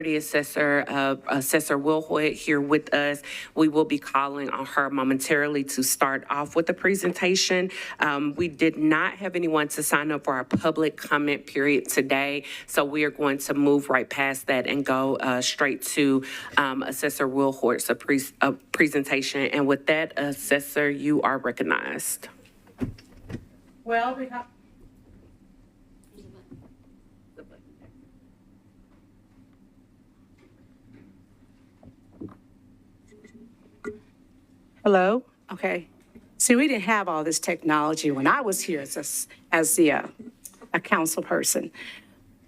Assessor, Assessor Wilhoit here with us. We will be calling on her momentarily to start off with the presentation. We did not have anyone to sign up for our public comment period today, so we are going to move right past that and go straight to Assessor Wilhoit's presentation. And with that, Assessor, you are recognized. Well, we have. Hello? Okay. See, we didn't have all this technology when I was here as a council person.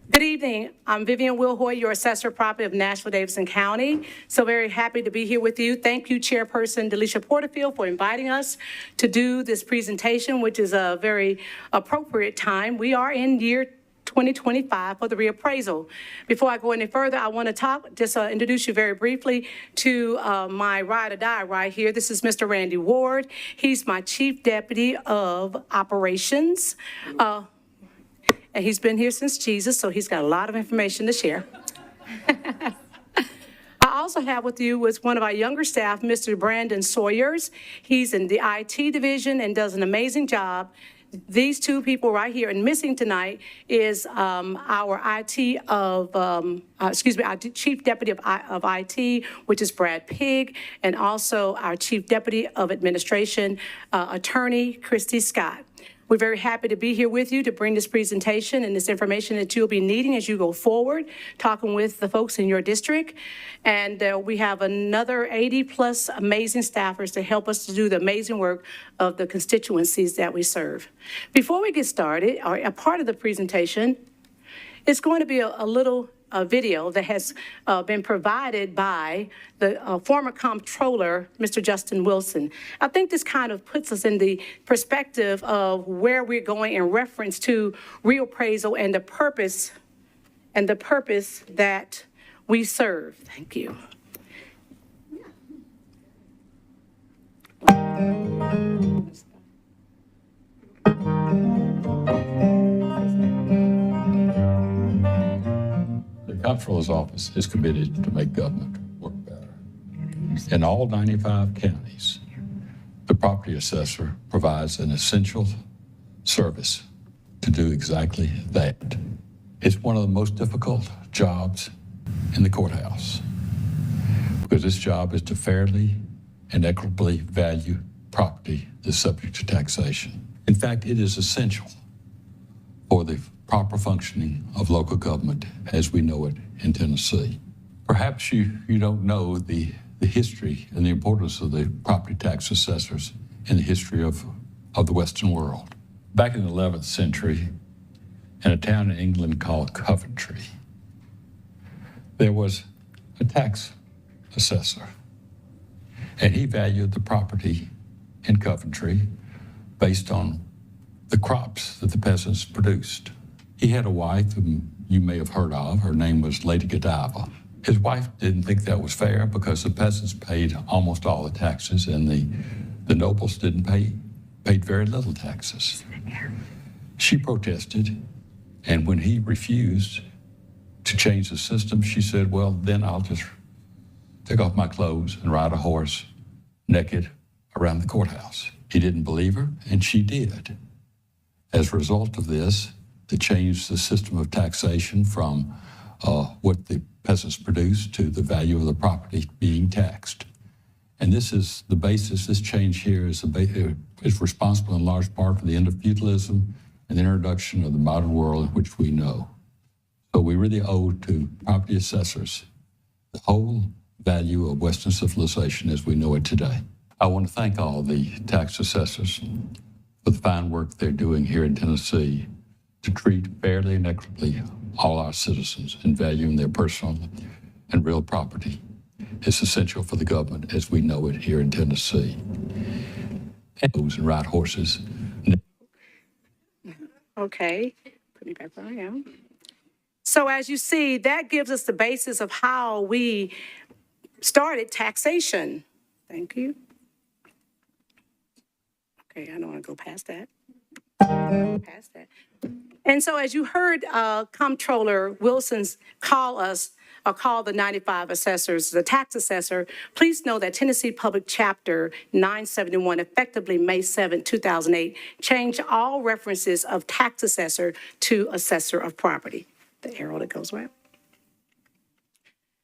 Good evening. I'm Vivian Wilhoit, your Assessor of Property of Nashville, Davidson County. So very happy to be here with you. Thank you, Chairperson Delisha Porterfield, for inviting us to do this presentation, which is a very appropriate time. We are in year 2025 for the reappraisal. Before I go any further, I want to introduce you very briefly to my ride or die right here. This is Mr. Randy Ward. He's my Chief Deputy of Operations. And he's been here since Jesus, so he's got a lot of information to share. I also have with you was one of our younger staff, Mr. Brandon Sawyers. He's in the IT division and does an amazing job. These two people right here, and missing tonight is our our Chief Deputy of IT, which is Brad Pigg, and also our Chief Deputy of Administration, Attorney Christy Scott. We're very happy to be here with you to bring this presentation and this information that you'll be needing as you go forward, talking with the folks in your district. And we have another 80+ amazing staffers to help us to do the amazing work of the constituencies that we serve. Before we get started, or a part of the presentation, it's going to be a little video that has been provided by the former comptroller, Mr. Justin Wilson. I think this kind of puts us in the perspective of where we're going in reference to reappraisal and the purpose that we serve. Thank you. The Comptroller's Office is committed to make government work better. In all 95 counties, the property assessor provides an essential service to do exactly that. It's one of the most difficult jobs in the courthouse because this job is to fairly and equitably value property that's subject to taxation. In fact, it is essential for the proper functioning of local government as we know it in Tennessee. Perhaps you don't know the history and the importance of the property tax assessors in the history of the Western world. Back in the 11th century, in a town in England called Coventry, there was a tax assessor, and he valued the property in Coventry based on the crops that the peasants produced. He had a wife whom you may have heard of. Her name was Lady Godiva. His wife didn't think that was fair because the peasants paid almost all the taxes and the nobles paid very little taxes. She protested, and when he refused to change the system, she said, well, then I'll just take off my clothes and ride a horse naked around the courthouse. He didn't believe her, and she did. As a result of this, they changed the system of taxation from what the peasants produced to the value of the property being taxed. And this is the basis. This change here is responsible in large part for the end of feudalism and the introduction of the modern world in which we know. So we really owe to property assessors the whole value of Western civilization as we know it today. I want to thank all the tax assessors for the fine work they're doing here in Tennessee to treat fairly and equitably all our citizens in valuing their personal and real property. It's essential for the government as we know it here in Tennessee. And ride horses. Okay, put me back where I am. So as you see, that gives us the basis of how we started taxation. Thank you. Okay, I don't want to go past that. And so as you heard Comptroller Wilson's call us or call the 95 assessors, the tax assessor, please know that Tennessee Public Chapter 971, effectively May 7, 2008, changed all references of tax assessor to assessor of property. The arrow that goes right.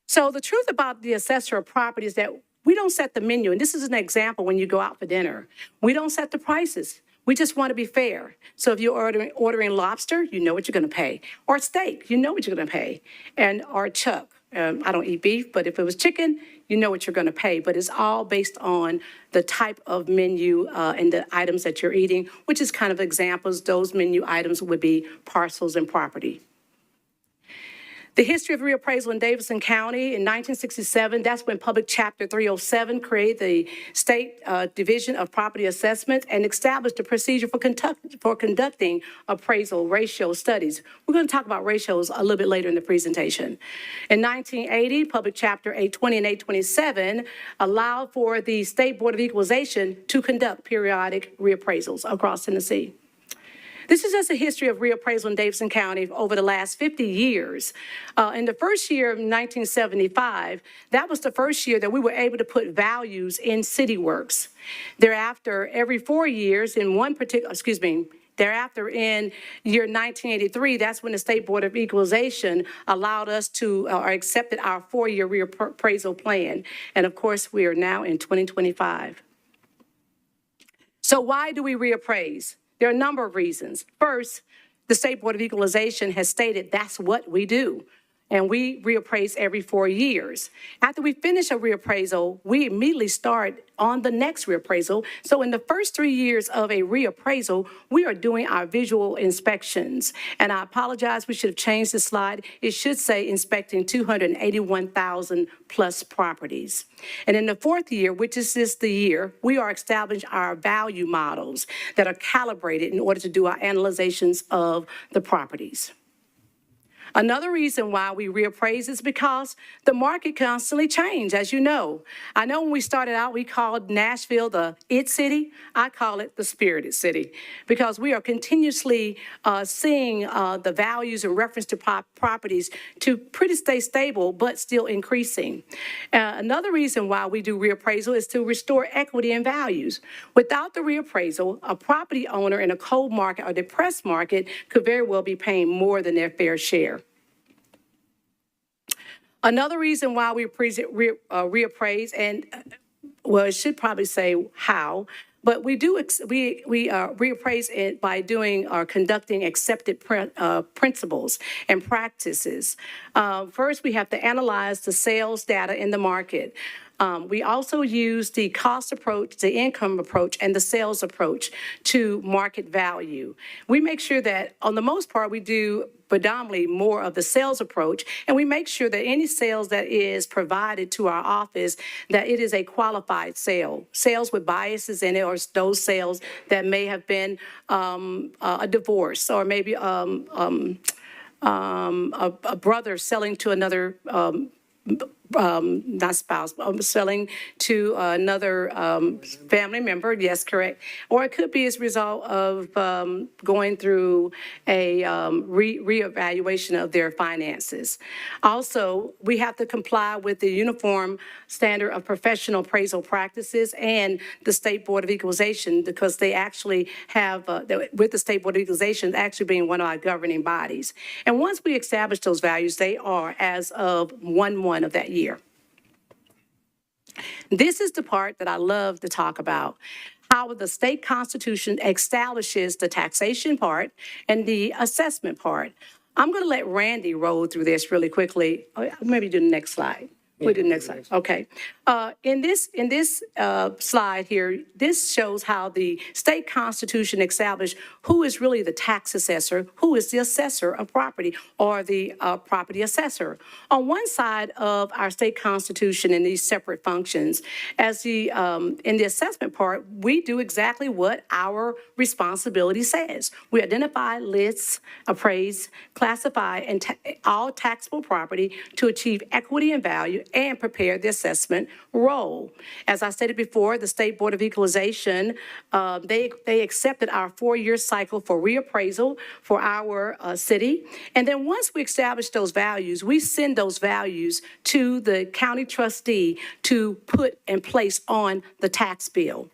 So the truth about the assessor of property is that we don't set the menu. And this is an example when you go out for dinner. We don't set the prices. We just want to be fair. So if you're ordering lobster, you know what you're going to pay. Or steak, you know what you're going to pay. Or chuck. I don't eat beef, but if it was chicken, you know what you're going to pay. But it's all based on the type of menu and the items that you're eating, which is kind of examples. Those menu items would be parcels and property. The history of reappraisal in Davidson County in 1967, that's when Public Chapter 307 created the State Division of Property Assessment and established a procedure for conducting appraisal ratio studies. We're going to talk about ratios a little bit later in the presentation. In 1980, Public Chapter 820 and 827 allowed for the State Board of Equalization to conduct periodic reappraisals across Tennessee. This is just a history of reappraisal in Davidson County over the last 50 years. In the first year of 1975, that was the first year that we were able to put values in city works. Thereafter, every 4 years in thereafter in year 1983, that's when the State Board of Equalization allowed us to, or accepted our 4-year reappraisal plan. And of course, we are now in 2025. So why do we reappraise? There are a number of reasons. First, the State Board of Equalization has stated that's what we do, and we reappraise every 4 years. After we finish a reappraisal, we immediately start on the next reappraisal. So in the first 3 years of a reappraisal, we are doing our visual inspections. And I apologize, we should have changed the slide. It should say inspecting 281,000 plus properties. And in the 4th year, which is the year, we are establishing our value models that are calibrated in order to do our analyzations of the properties. Another reason why we reappraise is because the market constantly changes, as you know. I know when we started out, we called Nashville the it city. I call it the spirited city because we are continuously seeing the values in reference to properties to pretty stay stable, but still increasing. Another reason why we do reappraisal is to restore equity and values. Without the reappraisal, a property owner in a cold market or depressed market could very well be paying more than their fair share. Another reason why we reappraise, and well, it should probably say how, but we do reappraise it by doing or conducting accepted principles and practices. First, we have to analyze the sales data in the market. We also use the cost approach, the income approach, and the sales approach to market value. We make sure that, on the most part, we do predominantly more of the sales approach, and we make sure that any sales that is provided to our office, that it is a qualified sale. Sales with biases in it, or those sales that may have been a divorce, or maybe a brother selling to another not spouse, but selling to another family member, yes, correct. Or it could be as a result of going through a reevaluation of their finances. Also, we have to comply with the Uniform Standard of Professional Appraisal Practices and the State Board of Equalization, because they actually have, with the State Board of Equalization actually being one of our governing bodies. And once we establish those values, they are as of 1/1 of that year. This is the part that I love to talk about, how the state constitution establishes the taxation part and the assessment part. I'm going to let Randy roll through this really quickly. Maybe do the next slide. We do the next slide. Okay. In this slide here, this shows how the state constitution established who is really the tax assessor, who is the assessor of property, or the property assessor. On one side of our state constitution in these separate functions, as the in the assessment part, we do exactly what our responsibility says. We identify, list, appraise, classify, and all taxable property to achieve equity and value and prepare the assessment roll. As I stated before, the State Board of Equalization, they accepted our 4-year cycle for reappraisal for our city. And then once we establish those values, we send those values to the county trustee to put in place on the tax bill.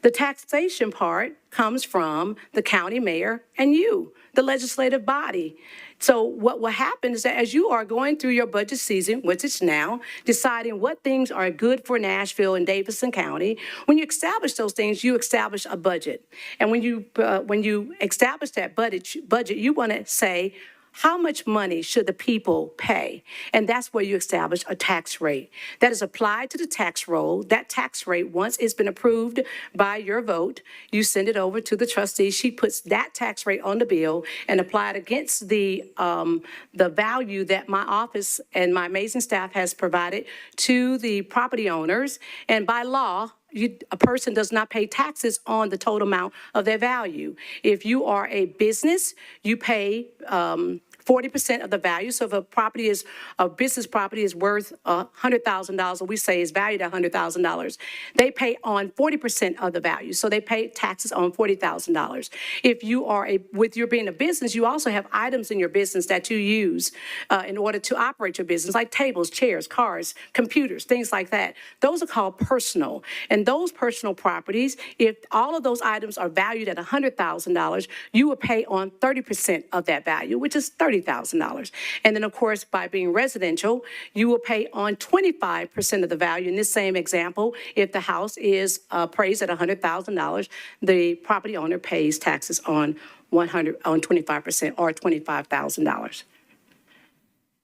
The taxation part comes from the county mayor and you, the legislative body. So what will happen is that as you are going through your budget season, which it's now, deciding what things are good for Nashville and Davidson County, when you establish those things, you establish a budget. And when you establish that budget, you want to say, how much money should the people pay? And that's where you establish a tax rate that is applied to the tax roll. That tax rate, once it's been approved by your vote, you send it over to the trustee. She puts that tax rate on the bill and apply it against the value that my office and my amazing staff has provided to the property owners. And by law, a person does not pay taxes on the total amount of their value. If you are a business, you pay 40% of the value. So if a business property is worth $100,000, or we say is valued at $100,000, they pay on 40% of the value. So they pay taxes on $40,000. If you are with your being a business, you also have items in your business that you use in order to operate your business, like tables, chairs, cars, computers, things like that. Those are called personal. And those personal properties, if all of those items are valued at $100,000, you will pay on 30% of that value, which is $30,000. And then, of course, by being residential, you will pay on 25% of the value. In this same example, if the house is appraised at $100,000, the property owner pays taxes on 25% or $25,000.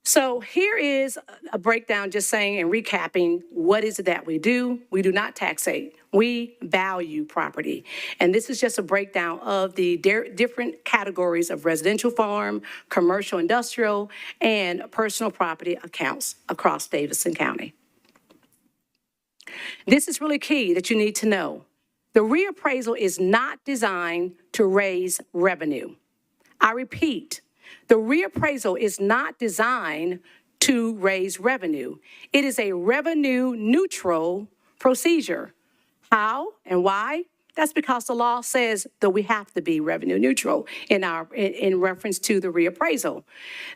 So here is a breakdown just saying and recapping what is it that we do. We do not taxate. We value property. And this is just a breakdown of the different categories of residential farm, commercial industrial, and personal property accounts across Davidson County. This is really key that you need to know. The reappraisal is not designed to raise revenue. I repeat, the reappraisal is not designed to raise revenue. It is a revenue neutral procedure. How and why? That's because the law says that we have to be revenue neutral in reference to the reappraisal.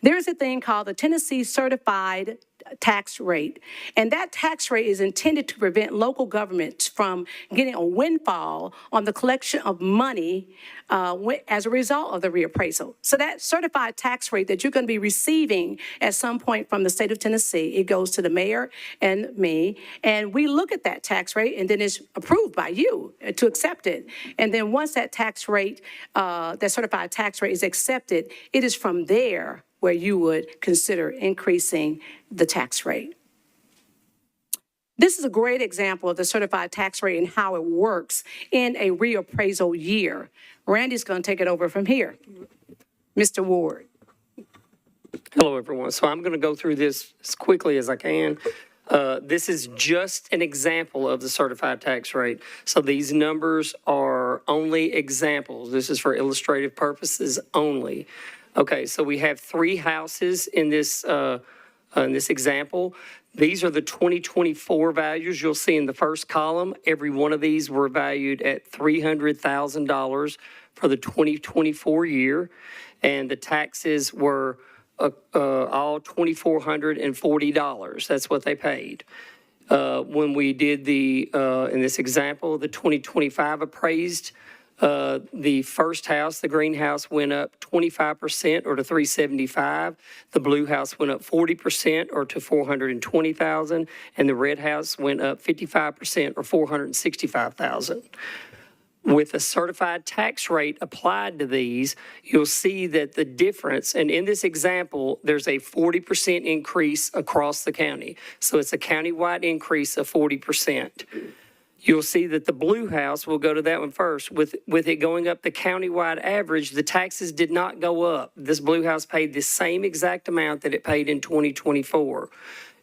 There's a thing called the Tennessee Certified Tax Rate, and that tax rate is intended to prevent local governments from getting a windfall on the collection of money as a result of the reappraisal. So that certified tax rate that you're going to be receiving at some point from the state of Tennessee, it goes to the mayor and me, and we look at that tax rate, and then it's approved by you to accept it. And then once that tax rate, that certified tax rate is accepted, it is from there where you would consider increasing the tax rate. This is a great example of the certified tax rate and how it works in a reappraisal year. Randy's going to take it over from here. Mr. Ward. Hello, everyone. So I'm going to go through this as quickly as I can. This is just an example of the certified tax rate. So these numbers are only examples. This is for illustrative purposes only. Okay, so we have 3 houses in this example. These are the 2024 values you'll see in the first column. Every one of these were valued at $300,000 for the 2024 year, and the taxes were all $2,440. That's what they paid. When we did in this example, the 2025 appraised, the first house, the green house, went up 25% or to $375,000. The blue house went up 40% or to $420,000, and the red house went up 55% or $465,000. With a certified tax rate applied to these, you'll see that the difference, and in this example, there's a 40% increase across the county. So it's a countywide increase of 40%. You'll see that the blue house, we'll go to that one first, with it going up the countywide average, the taxes did not go up. This blue house paid the same exact amount that it paid in 2024.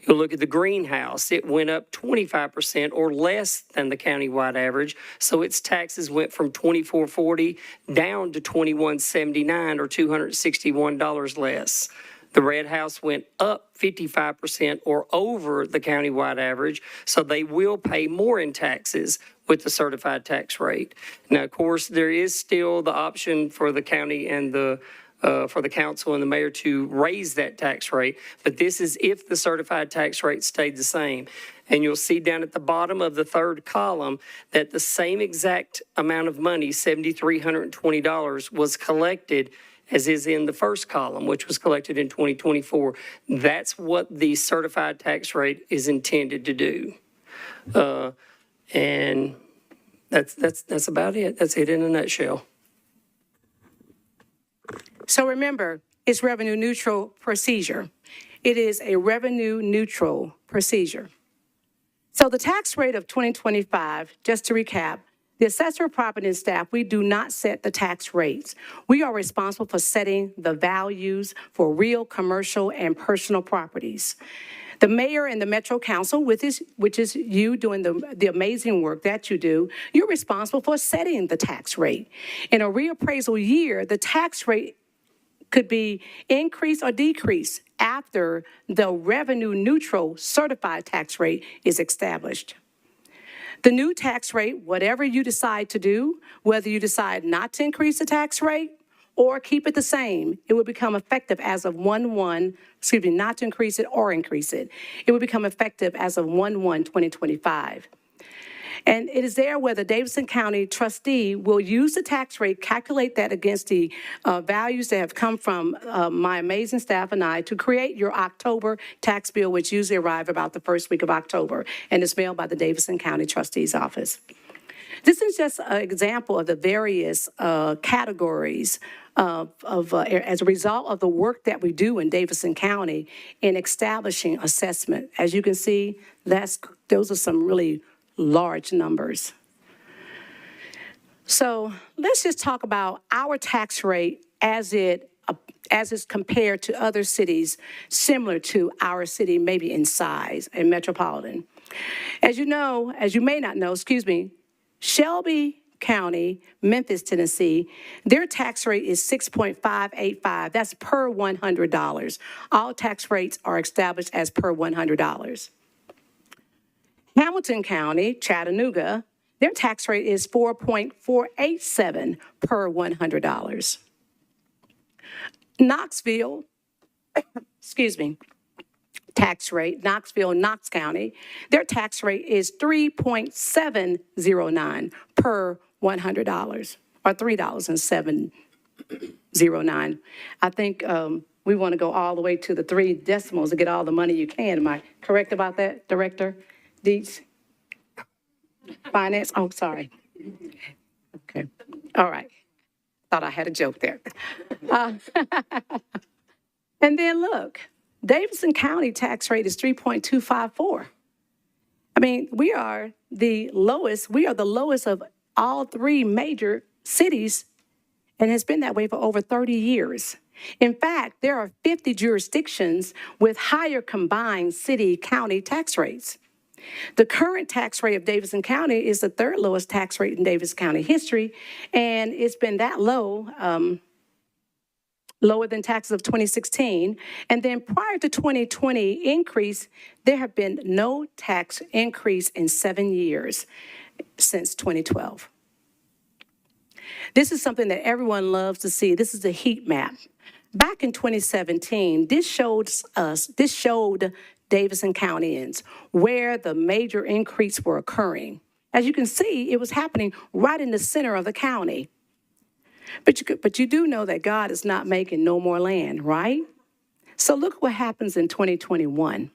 You'll look at the greenhouse, it went up 25% or less than the countywide average, so its taxes went from $2,440 down to $2,179 or $261 less. The Red House went up 55% or over the countywide average, so they will pay more in taxes with the certified tax rate. Now, of course, there is still the option for the county and for the council and the mayor to raise that tax rate, but this is if the certified tax rate stayed the same. And you'll see down at the bottom of the third column that the same exact amount of money, $7,320, was collected as is in the first column, which was collected in 2024. That's what the certified tax rate is intended to do. And that's about it. That's it in a nutshell. So remember, it's revenue neutral procedure. It is a revenue neutral procedure. So the tax rate of 2025, just to recap, the assessor, property, and staff, we do not set the tax rates. We are responsible for setting the values for real commercial and personal properties. The mayor and the Metro Council, which is you doing the amazing work that you do, you're responsible for setting the tax rate. In a reappraisal year, the tax rate could be increased or decreased after the revenue neutral certified tax rate is established. The new tax rate, whatever you decide to do, whether you decide not to increase the tax rate or keep it the same, it will become effective as of 1/1, not to increase it or increase it. It will become effective as of 1/1/2025. And it is there where the Davidson County trustee will use the tax rate, calculate that against the values that have come from my amazing staff and I to create your October tax bill, which usually arrive about the first week of October, and is mailed by the Davidson County trustee's office. This is just an example of the various categories as a result of the work that we do in Davidson County in establishing assessment. As you can see, those are some really large numbers. So let's just talk about our tax rate as it's compared to other cities similar to our city, maybe in size, in Metropolitan. As you may not know, Shelby County, Memphis, Tennessee, their tax rate is 6.585. That's per $100. All tax rates are established as per $100. Hamilton County, Chattanooga, their tax rate is 4.487 per $100. Knoxville, tax rate, Knox County, their tax rate is 3.709 per $100, or $3.709. I think we want to go all the way to the 3 decimals to get all the money you can. Am I correct about that, Director Dietz? Finance? Oh, sorry. Okay. All right. Thought I had a joke there. And then look, Davidson County tax rate is 3.254. I mean, we are the lowest of all 3 major cities, and has been that way for over 30 years. In fact, there are 50 jurisdictions with higher combined city-county tax rates. The current tax rate of Davidson County is the 3rd lowest tax rate in Davidson County history, and it's been that low, lower than taxes of 2016. And then prior to 2020 increase, there have been no tax increase in 7 years since 2012. This is something that everyone loves to see. This is a heat map. Back in 2017, this showed Davidson Countyans where the major increase were occurring. As you can see, it was happening right in the center of the county. But you do know that God is not making no more land, right? So look what happens in 2021.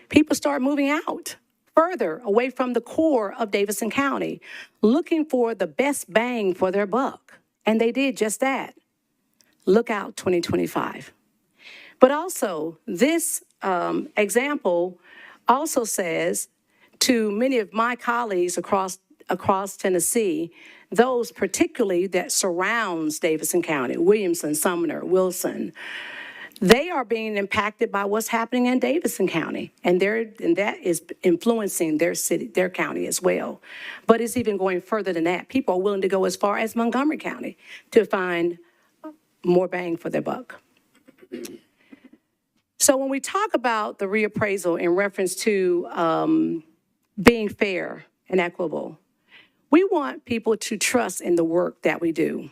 People start moving out further away from the core of Davidson County, looking for the best bang for their buck. And they did just that. Look out 2025. But also, this example also says to many of my colleagues across Tennessee, those particularly that surrounds Davidson County, Williamson, Sumner, Wilson, they are being impacted by what's happening in Davidson County, and that is influencing their city, their county as well. But it's even going further than that. People are willing to go as far as Montgomery County to find more bang for their buck. So when we talk about the reappraisal in reference to being fair and equitable, we want people to trust in the work that we do,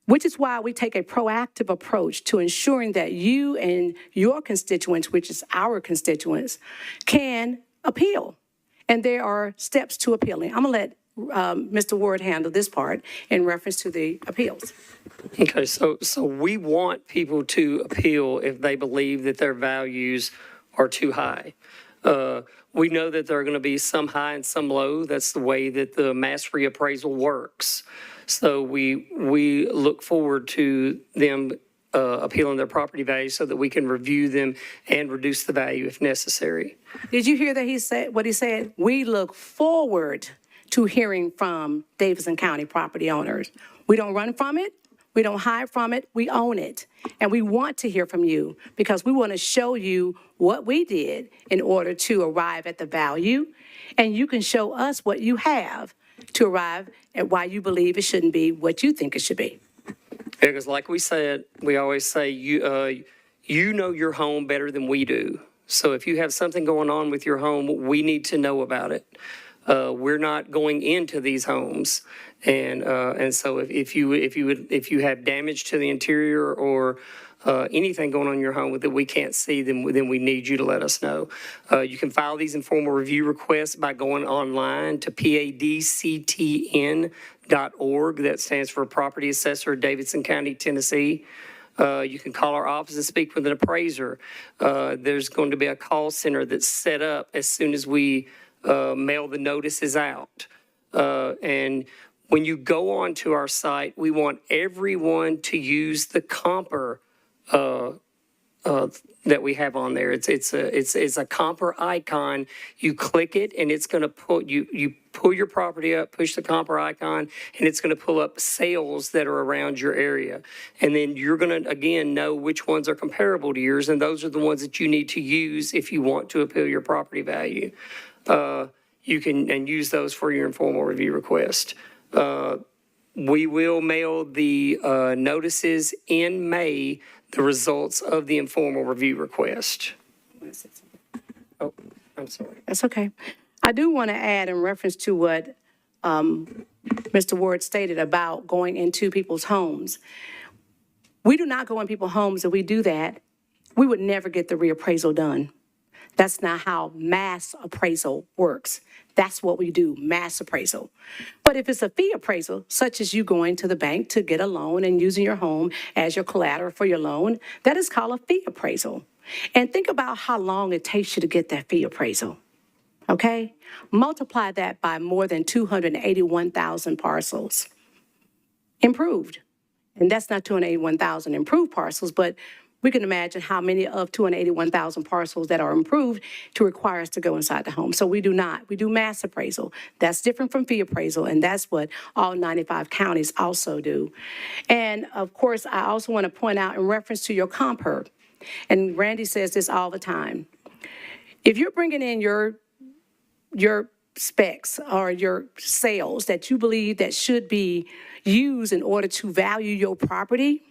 which is why we take a proactive approach to ensuring that you and your constituents, which is our constituents, can appeal. And there are steps to appealing. I'm going to let Mr. Ward handle this part in reference to the appeals. Okay, so we want people to appeal if they believe that their values are too high. We know that there are going to be some high and some low. That's the way that the mass reappraisal works. So we look forward to them appealing their property value so that we can review them and reduce the value if necessary. Did you hear that he said what he said? We look forward to hearing from Davidson County property owners. We don't run from it. We don't hide from it. We own it. And we want to hear from you because we want to show you what we did in order to arrive at the value. And you can show us what you have to arrive at why you believe it shouldn't be what you think it should be. Because like we said, we always say, you know your home better than we do. So if you have something going on with your home, we need to know about it. We're not going into these homes, and so if you have damage to the interior or anything going on in your home that we can't see, then we need you to let us know. You can file these informal review requests by going online to padctn.org. That stands for Property Assessor, Davidson County, Tennessee. You can call our office and speak with an appraiser. There's going to be a call center that's set up as soon as we mail the notices out. And when you go onto our site, we want everyone to use the comper that we have on there. It's a comper icon. You click it, and it's going to put you pull your property up, push the comper icon, and it's going to pull up sales that are around your area. And then you're going to again know which ones are comparable to yours, and those are the ones that you need to use if you want to appeal your property value. You can use those for your informal review request. We will mail the notices in May, the results of the informal review request. Oh, I'm sorry. That's okay. I do want to add in reference to what Mr. Ward stated about going into people's homes. We do not go in people's homes. If we do that, we would never get the reappraisal done. That's not how mass appraisal works. That's what we do, mass appraisal. But if it's a fee appraisal, such as you going to the bank to get a loan and using your home as your collateral for your loan, that is called a fee appraisal. And think about how long it takes you to get that fee appraisal, okay? Multiply that by more than 281,000 parcels improved. And that's not 281,000 improved parcels, but we can imagine how many of 281,000 parcels that are improved to require us to go inside the home. So we do not. We do mass appraisal. That's different from fee appraisal, and that's what all 95 counties also do. And, of course, I also want to point out in reference to your comper, and Randy says this all the time, if you're bringing in your specs or your sales that you believe that should be used in order to value your property,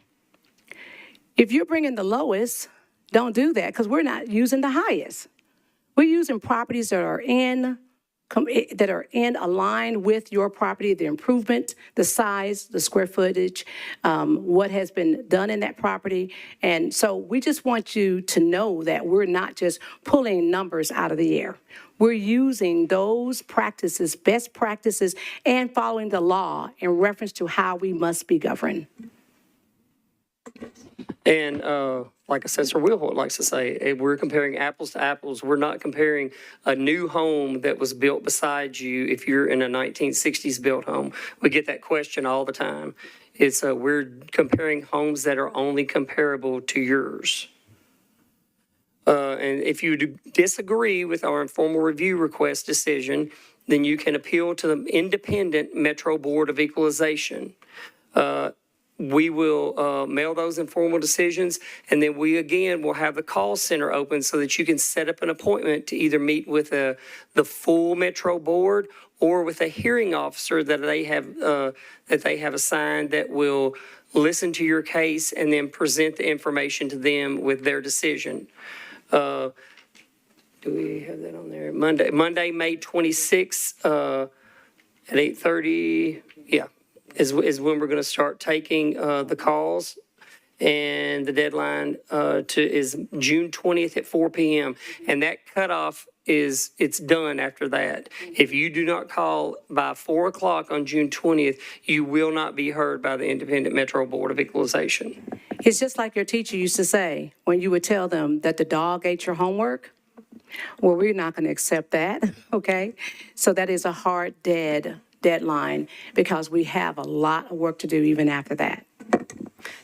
if you're bringing the lowest, don't do that because we're not using the highest. We're using properties that are in aligned with your property, the improvement, the size, the square footage, what has been done in that property. And so we just want you to know that we're not just pulling numbers out of the air. We're using those practices, best practices, and following the law in reference to how we must be governed. And like Assessor Wilhoit likes to say, we're comparing apples to apples. We're not comparing a new home that was built beside you if you're in a 1960s built home. We get that question all the time. We're comparing homes that are only comparable to yours. And if you disagree with our informal review request decision, then you can appeal to the independent Metro Board of Equalization. We will mail those informal decisions, and then we, again, will have the call center open so that you can set up an appointment to either meet with the full Metro Board or with a hearing officer that they have assigned that will listen to your case, and then present the information to them with their decision. Do we have that on there? Monday, May 26th, at 8:30, yeah, is when we're going to start taking the calls. And the deadline is June 20th at 4 p.m. And that cutoff it's done after that. If you do not call by 4 o'clock on June 20th, you will not be heard by the Independent Metro Board of Equalization. It's just like your teacher used to say when you would tell them that the dog ate your homework. Well, we're not going to accept that, okay? So that is a hard deadline because we have a lot of work to do even after that.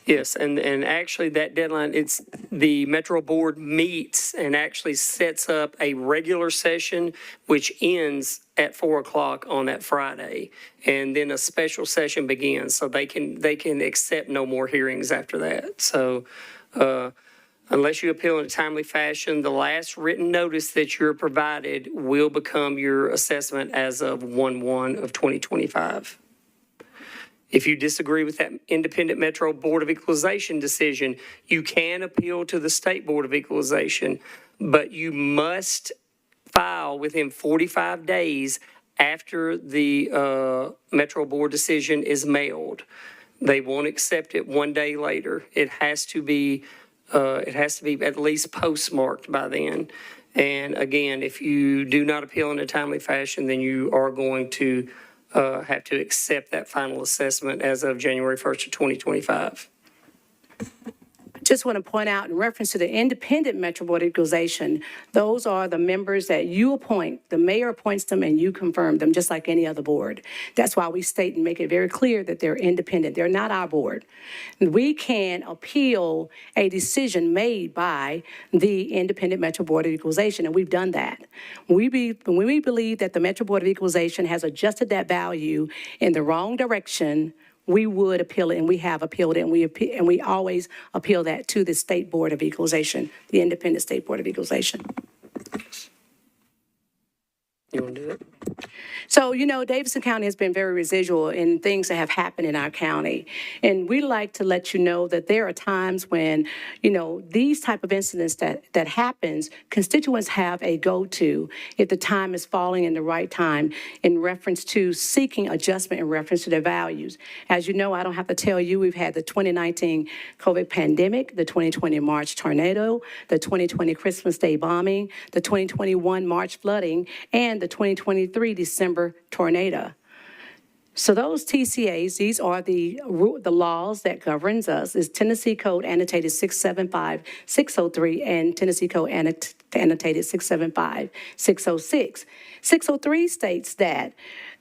Yes, and actually that deadline, it's the Metro Board meets and actually sets up a regular session, which ends at 4 o'clock on that Friday. And then a special session begins, so they can accept no more hearings after that. So, unless you appeal in a timely fashion, the last written notice that you're provided will become your assessment as of 1/1 of 2025. If you disagree with that Independent Metro Board of Equalization decision, you can appeal to the State Board of Equalization, but you must file within 45 days after the Metro Board decision is mailed. They won't accept it one day later. It has to be at least postmarked by then. And again, if you do not appeal in a timely fashion, then you are going to have to accept that final assessment as of January 1st of 2025. Just want to point out in reference to the Independent Metro Board of Equalization, those are the members that you appoint. The mayor appoints them and you confirm them, just like any other board. That's why we state and make it very clear that they're independent. They're not our board. We can appeal a decision made by the Independent Metro Board of Equalization, and we've done that. When we believe that the Metro Board of Equalization has adjusted that value in the wrong direction, we would appeal it, and we have appealed it, and we always appeal that to the State Board of Equalization, the Independent State Board of Equalization. You want to do it? So, Davidson County has been very residual in things that have happened in our county. And we like to let you know that there are times when, these type of incidents that happens, constituents have a go-to if the time is falling in the right time in reference to seeking adjustment in reference to their values. As you know, I don't have to tell you, we've had the 2019 COVID pandemic, the 2020 March tornado, the 2020 Christmas Day bombing, the 2021 March flooding, and the 2023 December tornado. So those TCAs, these are the laws that governs us, is Tennessee Code Annotated 675-603 and Tennessee Code Annotated 675-606. 603 states that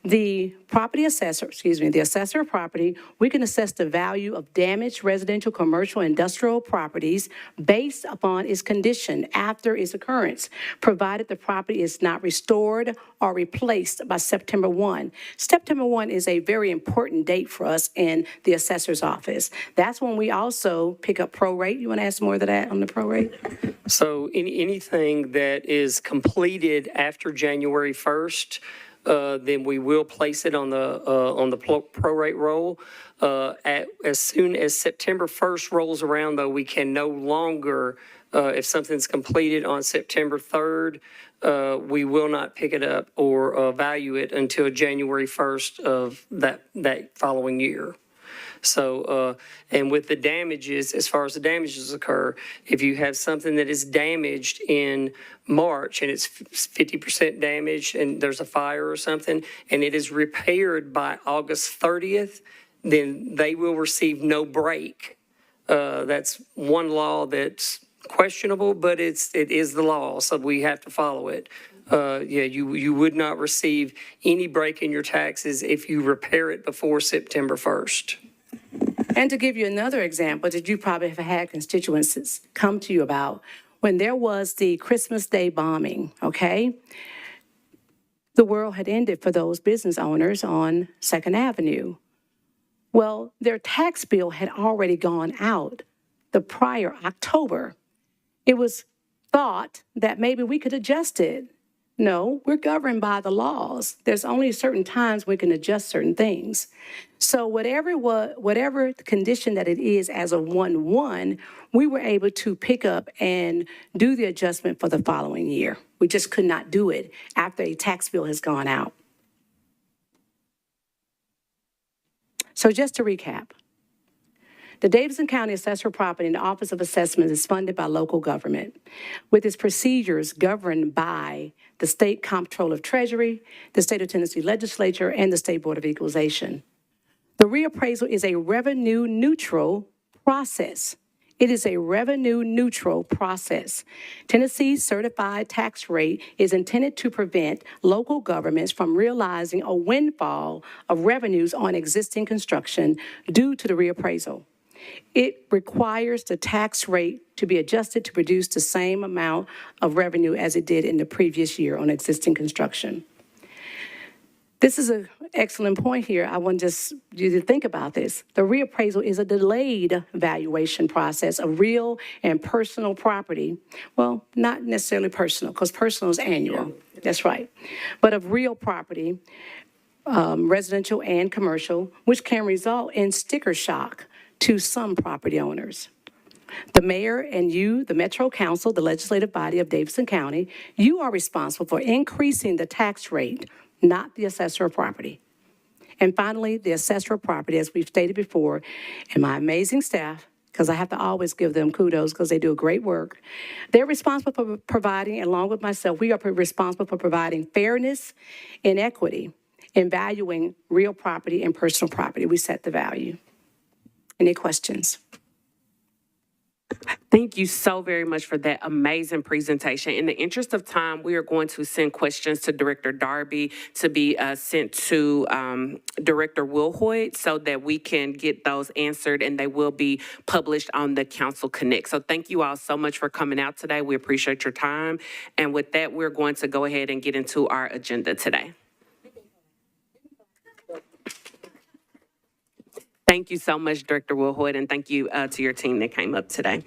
the the assessor of property, we can assess the value of damaged residential, commercial, industrial properties based upon its condition after its occurrence, provided the property is not restored or replaced by September 1. September 1 is a very important date for us in the assessor's office. That's when we also pick up prorate. You want to ask more of that on the prorate? So anything that is completed after January 1st, then we will place it on the prorate roll. As soon as September 1st rolls around, though, we can no longer, if something's completed on September 3rd, we will not pick it up or value it until January 1st of that following year. So, and with the damages, as far as the damages occur, if you have something that is damaged in March and it's 50% damaged and there's a fire or something, and it is repaired by August 30th, then they will receive no break. That's one law that's questionable, but it is the law, so we have to follow it. You would not receive any break in your taxes if you repair it before September 1st. And to give you another example that you probably have had constituents come to you about, when there was the Christmas Day bombing, okay? The world had ended for those business owners on 2nd Avenue. Well, their tax bill had already gone out the prior October. It was thought that maybe we could adjust it. No, we're governed by the laws. There's only certain times we can adjust certain things. So whatever the condition that it is as of 1/1, we were able to pick up and do the adjustment for the following year. We just could not do it after a tax bill has gone out. So just to recap, the Davidson County Assessor Property and the Office of Assessment is funded by local government, with its procedures governed by the State Comptroller of Treasury, the State of Tennessee Legislature, and the State Board of Equalization. The reappraisal is a revenue-neutral process. It is a revenue-neutral process. Tennessee's certified tax rate is intended to prevent local governments from realizing a windfall of revenues on existing construction due to the reappraisal. It requires the tax rate to be adjusted to produce the same amount of revenue as it did in the previous year on existing construction. This is an excellent point here. I want just you to think about this. The reappraisal is a delayed valuation process of real and personal property. Well, not necessarily personal, because personal is annual. That's right. But of real property, residential and commercial, which can result in sticker shock to some property owners. The mayor and you, the Metro Council, the legislative body of Davidson County, you are responsible for increasing the tax rate, not the assessor of property. And finally, the assessor of property, as we've stated before, and my amazing staff, because I have to always give them kudos because they do great work. They're responsible for providing, along with myself, we are responsible for providing fairness and equity in valuing real property and personal property. We set the value. Any questions? Thank you so very much for that amazing presentation. In the interest of time, we are going to send questions to Director Darby to be sent to Director Wilhoit so that we can get those answered, and they will be published on the Council Connect. So thank you all so much for coming out today. We appreciate your time. And with that, we're going to go ahead and get into our agenda today. Thank you so much, Director Wilhoit, and thank you to your team that came up today.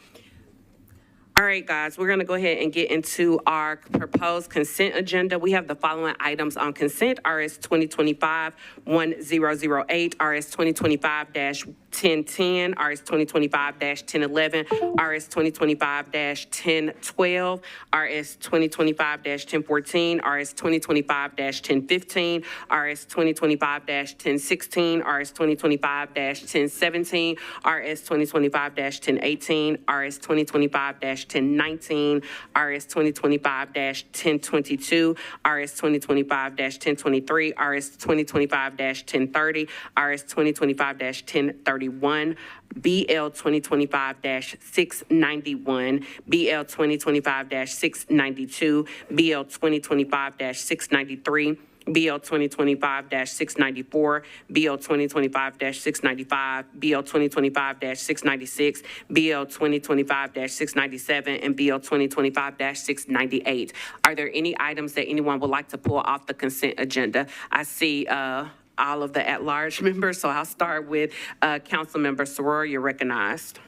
All right, guys, we're going to go ahead and get into our proposed consent agenda. We have the following items on consent: RS 2025-1008, RS 2025-1010, RS 2025-1011, RS 2025-1012, RS 2025-1014, RS 2025-1015, RS 2025-1016, RS 2025-1017, RS 2025-1018, RS 2025-1019, RS 2025-1022, RS 2025-1023, RS 2025-1030, RS 2025-1031, BL 2025-691, BL 2025-692, BL 2025-693, BL 2025-694, BL 2025-695, BL 2025-696, BL 2025-697, and BL 2025-698. Are there any items that anyone would like to pull off the consent agenda? I see all of the at-large members, so I'll start with Councilmember Soror. You're recognized.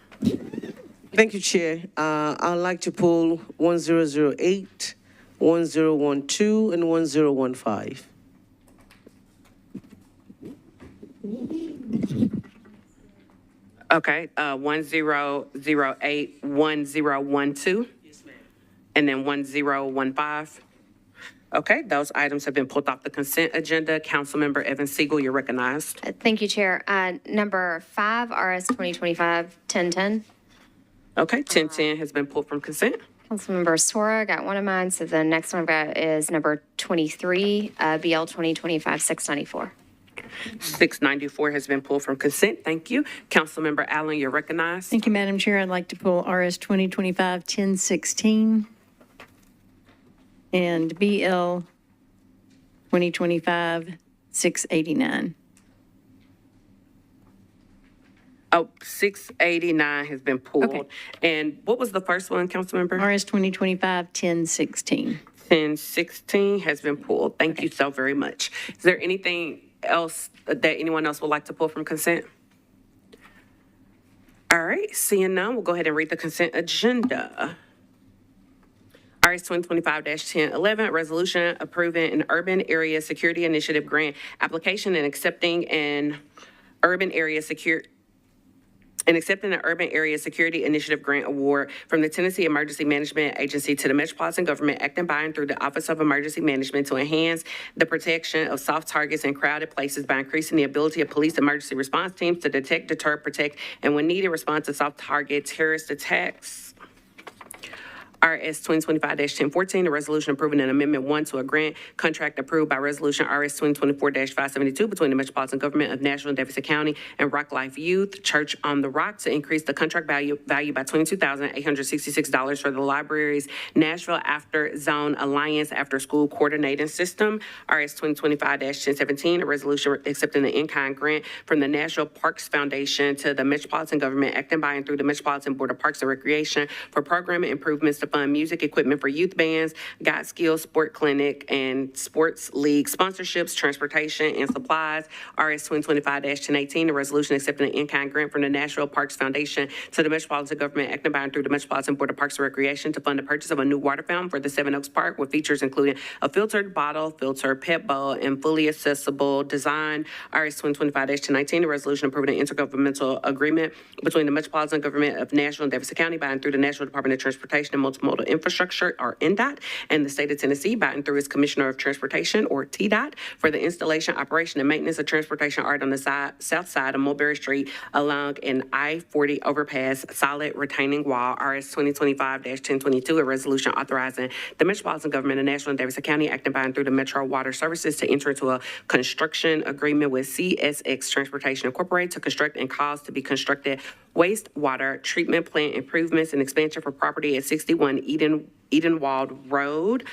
Thank you, Chair. I'd like to pull 1008, 1012, and 1015. Okay, 1008, 1012? Yes, ma'am. And then 1015? Okay, those items have been pulled off the consent agenda. Councilmember Evan Siegel, you're recognized. Thank you, Chair. Number 5, RS 2025-1010. Okay, 1010 has been pulled from consent. Councilmember Sora got one of mine, so the next one I've got is number 23, BL 2025-694. 694 has been pulled from consent. Thank you. Councilmember Allen, you're recognized. Thank you, Madam Chair. I'd like to pull RS 2025-1016 and BL 2025-689. Oh, 689 has been pulled. Okay. And what was the first one, Councilmember? RS 2025-1016. 1016 has been pulled. Thank you so very much. Is there anything else that anyone else would like to pull from consent? All right, seeing none, we'll go ahead and read the consent agenda. RS 2025-1011, a resolution approving an urban area security initiative grant application and accepting an urban area security Initiative Grant Award from the Tennessee Emergency Management Agency to the Metropolitan Government, acting by and through the Office of Emergency Management to enhance the protection of soft targets in crowded places by increasing the ability of police emergency response teams to detect, deter, protect, and when needed, respond to soft target terrorist attacks. RS 2025-1014, a resolution approving an Amendment 1 to a grant contract approved by Resolution RS 2024-572 between the Metropolitan Government of Nashville and Davidson County and Rock Life Youth Church on the Rock to increase the contract value by $22,866 for the library's Nashville After Zone Alliance After School Coordinating System. RS 2025-1017, a resolution accepting the in-kind grant from the Nashville Parks Foundation to the Metropolitan Government, acting by and through the Metropolitan Board of Parks and Recreation for program improvements to fund music equipment for youth bands, God Skills Sport Clinic, and Sports League sponsorships, transportation, and supplies. RS 2025-1018, a resolution accepting an in-kind grant from the Nashville Parks Foundation to the Metropolitan Government, acting by and through the Metropolitan Board of Parks and Recreation to fund the purchase of a new water fountain for the Seven Oaks Park with features including a filtered bottle, filtered pet bowl, and fully accessible design. RS 2025-1019, a resolution approving an intergovernmental agreement between the Metropolitan Government of Nashville and Davidson County by and through the National Department of Transportation and Multimodal Infrastructure, or NDOT, and the state of Tennessee by and through its Commissioner of Transportation, or TDOT, for the installation, operation, and maintenance of transportation art on the south side of Mulberry Street along an I-40 overpass solid retaining wall. RS 2025-1022, a resolution authorizing the Metropolitan Government of Nashville and Davidson County, acting by and through the Metro Water Services, to enter into a construction agreement with CSX Transportation Incorporated to construct and cause to be constructed wastewater treatment plant improvements and expansion for property at 61 Edenwald Road.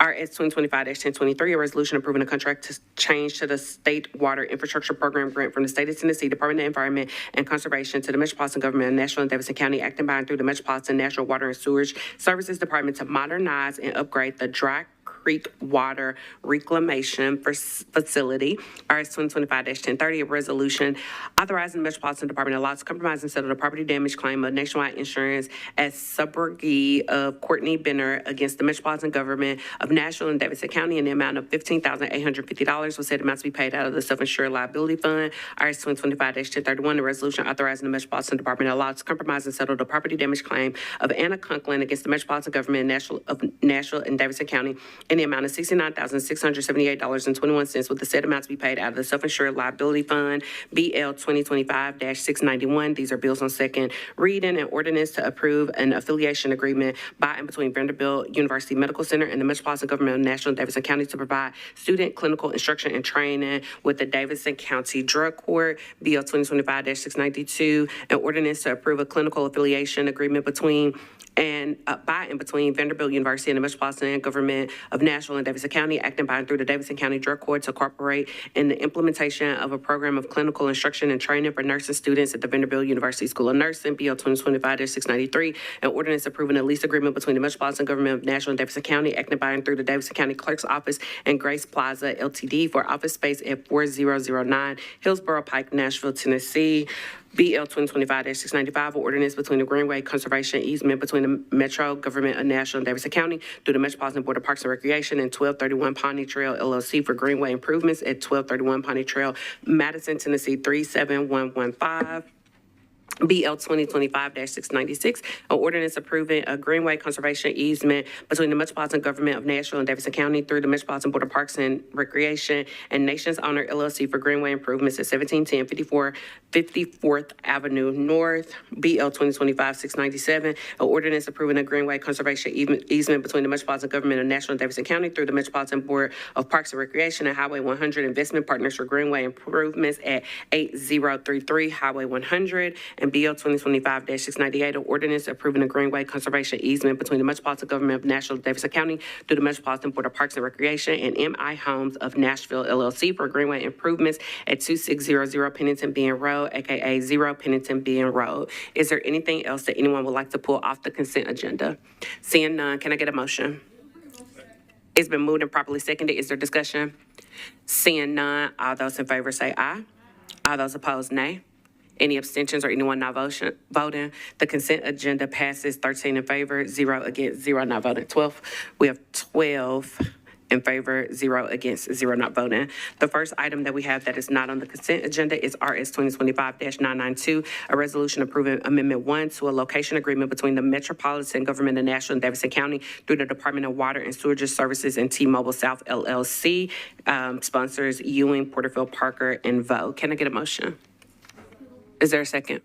RS 2025-1023, a resolution approving a contract to change to the State Water Infrastructure Program grant from the State of Tennessee Department of Environment and Conservation to the Metropolitan Government of Nashville and Davidson County, acting by and through the Metropolitan National Water and Sewerage Services Department to modernize and upgrade the Dry Creek Water Reclamation Facility. RS 2025-1030, a resolution authorizing the Metropolitan Department of Law to compromise and settle the property damage claim of Nationwide Insurance as subrogate of Courtney Benner against the Metropolitan Government of Nashville and Davidson County in the amount of $15,850, with said amount to be paid out of the Self-Insured Liability Fund. RS 2025-1031, a resolution authorizing the Metropolitan Department of Law to compromise and settle the property damage claim of Anna Conklin against the Metropolitan Government of Nashville and Davidson County in the amount of $69,678.21, with the said amount to be paid out of the Self-Insured Liability Fund. BL 2025-691. These are bills on second reading. An ordinance to approve an affiliation agreement by and between Vanderbilt University Medical Center and the Metropolitan Government of Nashville and Davidson County to provide student clinical instruction and training with the Davidson County Drug Court. BL 2025-692. An ordinance to approve a clinical affiliation agreement between by and between Vanderbilt University and the Metropolitan Government of Nashville and Davidson County, acting by and through the Davidson County Drug Court to cooperate in the implementation of a program of clinical instruction and training for nursing students at the Vanderbilt University School of Nursing. BL 2025-693, an ordinance approving a lease agreement between the Metropolitan Government of Nashville and Davidson County, acting by and through the Davidson County Clerk's Office and Grace Plaza LTD for office space at 4009 Hillsborough Pike, Nashville, Tennessee. BL 2025-695, an ordinance between the Greenway Conservation Easement between the Metro Government of Nashville and Davidson County through the Metropolitan Board of Parks and Recreation and 1231 Pawnee Trail LLC for Greenway improvements at 1231 Pawnee Trail, Madison, Tennessee 37115. BL 2025-696, an ordinance approving a Greenway Conservation Easement between the Metropolitan Government of Nashville and Davidson County through the Metropolitan Board of Parks and Recreation and Nations Honor LLC for Greenway improvements at 1710 54th Avenue North. BL 2025-697, an ordinance approving a Greenway Conservation Easement between the Metropolitan Government of Nashville and Davidson County through the Metropolitan Board of Parks and Recreation and Highway 100 Investment Partners for Greenway improvements at 8033 Highway 100. And BL 2025-698, an ordinance approving a Greenway Conservation Easement between the Metropolitan Government of Nashville and Davidson County through the Metropolitan Board of Parks and Recreation and MI Homes of Nashville LLC for Greenway improvements at 2600 Pennington Bean Road, aka 0 Pennington Bean Road. Is there anything else that anyone would like to pull off the consent agenda? Seeing none, can I get a motion? It's been moved and properly seconded. Is there discussion? Seeing none, all those in favor say aye. All those opposed, nay. Any abstentions or anyone not voting? The consent agenda passes 13 in favor, 0 against, 0 not voting. 12, we have 12 in favor, 0 against, 0 not voting. The first item that we have that is not on the consent agenda is RS 2025-992, a resolution approving Amendment 1 to a location agreement between the Metropolitan Government of Nashville and Davidson County through the Department of Water and Sewerage Services and T-Mobile South LLC. Sponsors Ewing, Porterfield, Parker, and Vo. Can I get a motion? Is there a second?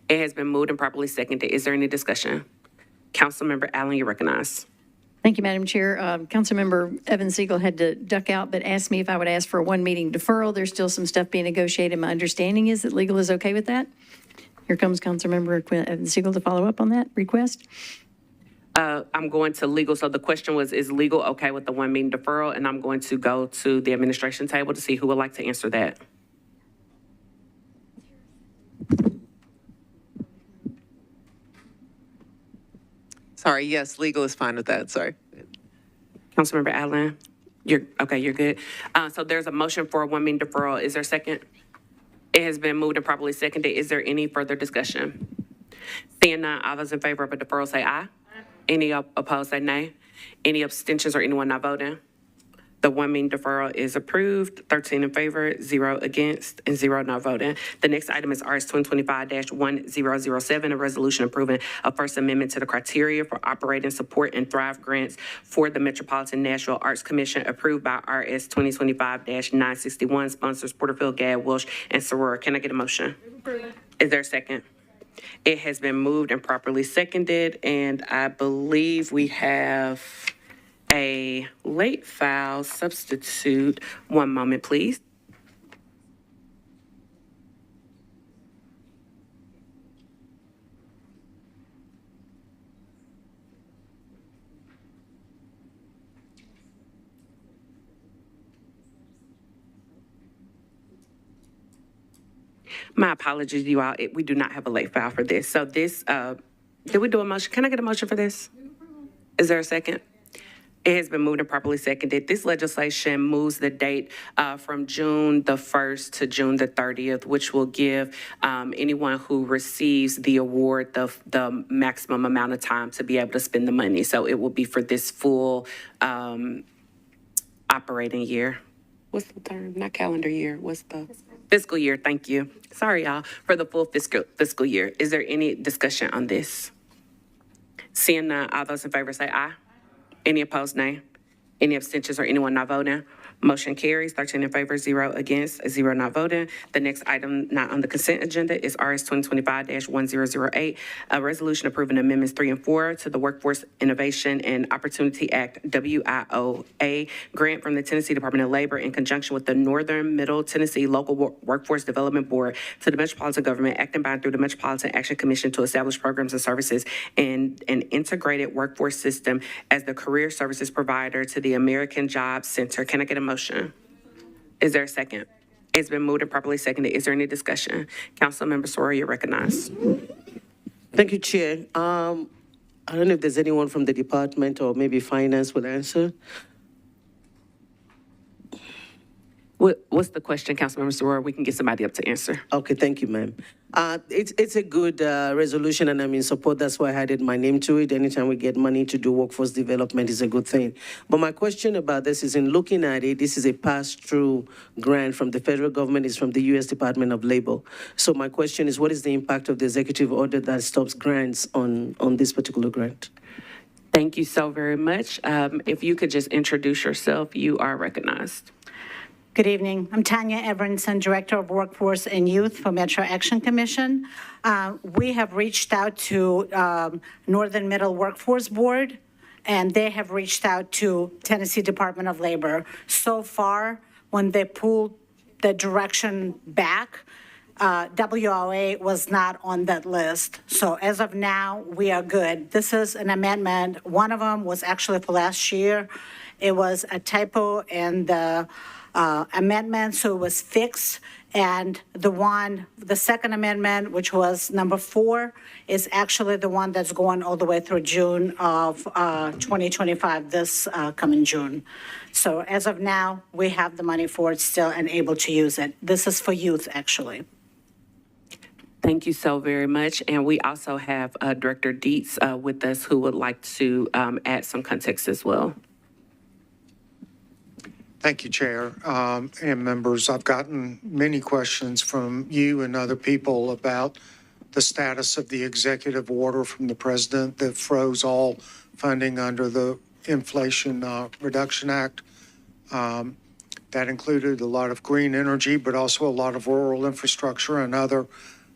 It has been moved and properly seconded. Is there any discussion? Councilmember Allen, you recognize. Thank you, Madam Chair. Councilmember Evan Siegel had to duck out, but asked me if I would ask for a one-meeting deferral. There's still some stuff being negotiated. My understanding is that legal is okay with that. Here comes Councilmember Evan Siegel to follow up on that request. I'm going to legal. So the question was, is legal okay with the one meeting deferral? And I'm going to go to the administration table to see who would like to answer that. Sorry, yes, legal is fine with that, sorry. Councilmember Allen, you're good. So there's a motion for a one meeting deferral. Is there a second? It has been moved and properly seconded. Is there any further discussion? Seeing none, all those in favor of a deferral say aye. Any opposed say nay. Any abstentions or anyone not voting? The one meeting deferral is approved, 13 in favor, 0 against, and 0 not voting. The next item is RS 2025-1007, a resolution approving a First Amendment to the criteria for operating support and Thrive grants for the Metropolitan Nashville Arts Commission, approved by RS 2025-961, sponsors Porterfield, Gad, Welsh, and Soror. Can I get a motion? Is there a second? It has been moved and properly seconded, and I believe we have a late file substitute. One moment, please. My apologies, you all. We do not have a late file for this. So this, did we do a motion? Can I get a motion for this? Is there a second? It has been moved and properly seconded. This legislation moves the date from June the 1st to June the 30th, which will give anyone who receives the award the maximum amount of time to be able to spend the money. So it will be for this full operating year. What's the term? Not calendar year. What's the fiscal year? Thank you. Sorry, y'all. For the full fiscal year. Is there any discussion on this? Seeing none, all those in favor say aye. Any opposed, nay? Any abstentions or anyone not voting? Motion carries, 13 in favor, 0 against, 0 not voting. The next item not on the consent agenda is RS 2025-1008, a resolution approving amendments 3 and 4 to the Workforce Innovation and Opportunity Act, WIOA, grant from the Tennessee Department of Labor in conjunction with the Northern Middle Tennessee Local Workforce Development Board to the Metropolitan Government, acting by and through the Metropolitan Action Commission to establish programs and services and an integrated workforce system as the career services provider to the American Jobs Center. Can I get a motion? Is there a second? It's been moved and properly seconded. Is there any discussion? Councilmember Soror, you're recognized. Thank you, Chair. I don't know if there's anyone from the department or maybe finance will answer. What's the question, Councilmember Soror? We can get somebody up to answer. Okay, thank you, ma'am. It's a good resolution, and I'm in support. That's why I added my name to it. Anytime we get money to do workforce development is a good thing. But my question about this is, in looking at it, this is a pass-through grant from the federal government. It's from the U.S. Department of Labor. So my question is, what is the impact of the executive order that stops grants on this particular grant? Thank you so very much. If you could just introduce yourself, you are recognized. Good evening. I'm Tanya Everenson, Director of Workforce and Youth for Metro Action Commission. We have reached out to Northern Middle Workforce Board, and they have reached out to Tennessee Department of Labor. So far, when they pulled the direction back, WIOA was not on that list. So as of now, we are good. This is an amendment. One of them was actually for last year. It was a typo in the amendment, so it was fixed. And the second amendment, which was number 4, is actually the one that's going all the way through June of 2025, this coming June. So as of now, we have the money for it still and able to use it. This is for youth, actually. Thank you so very much. And we also have Director Dietz with us who would like to add some context as well. Thank you, Chair, and members. I've gotten many questions from you and other people about the status of the executive order from the president that froze all funding under the Inflation Reduction Act. That included a lot of green energy, but also a lot of rural infrastructure and other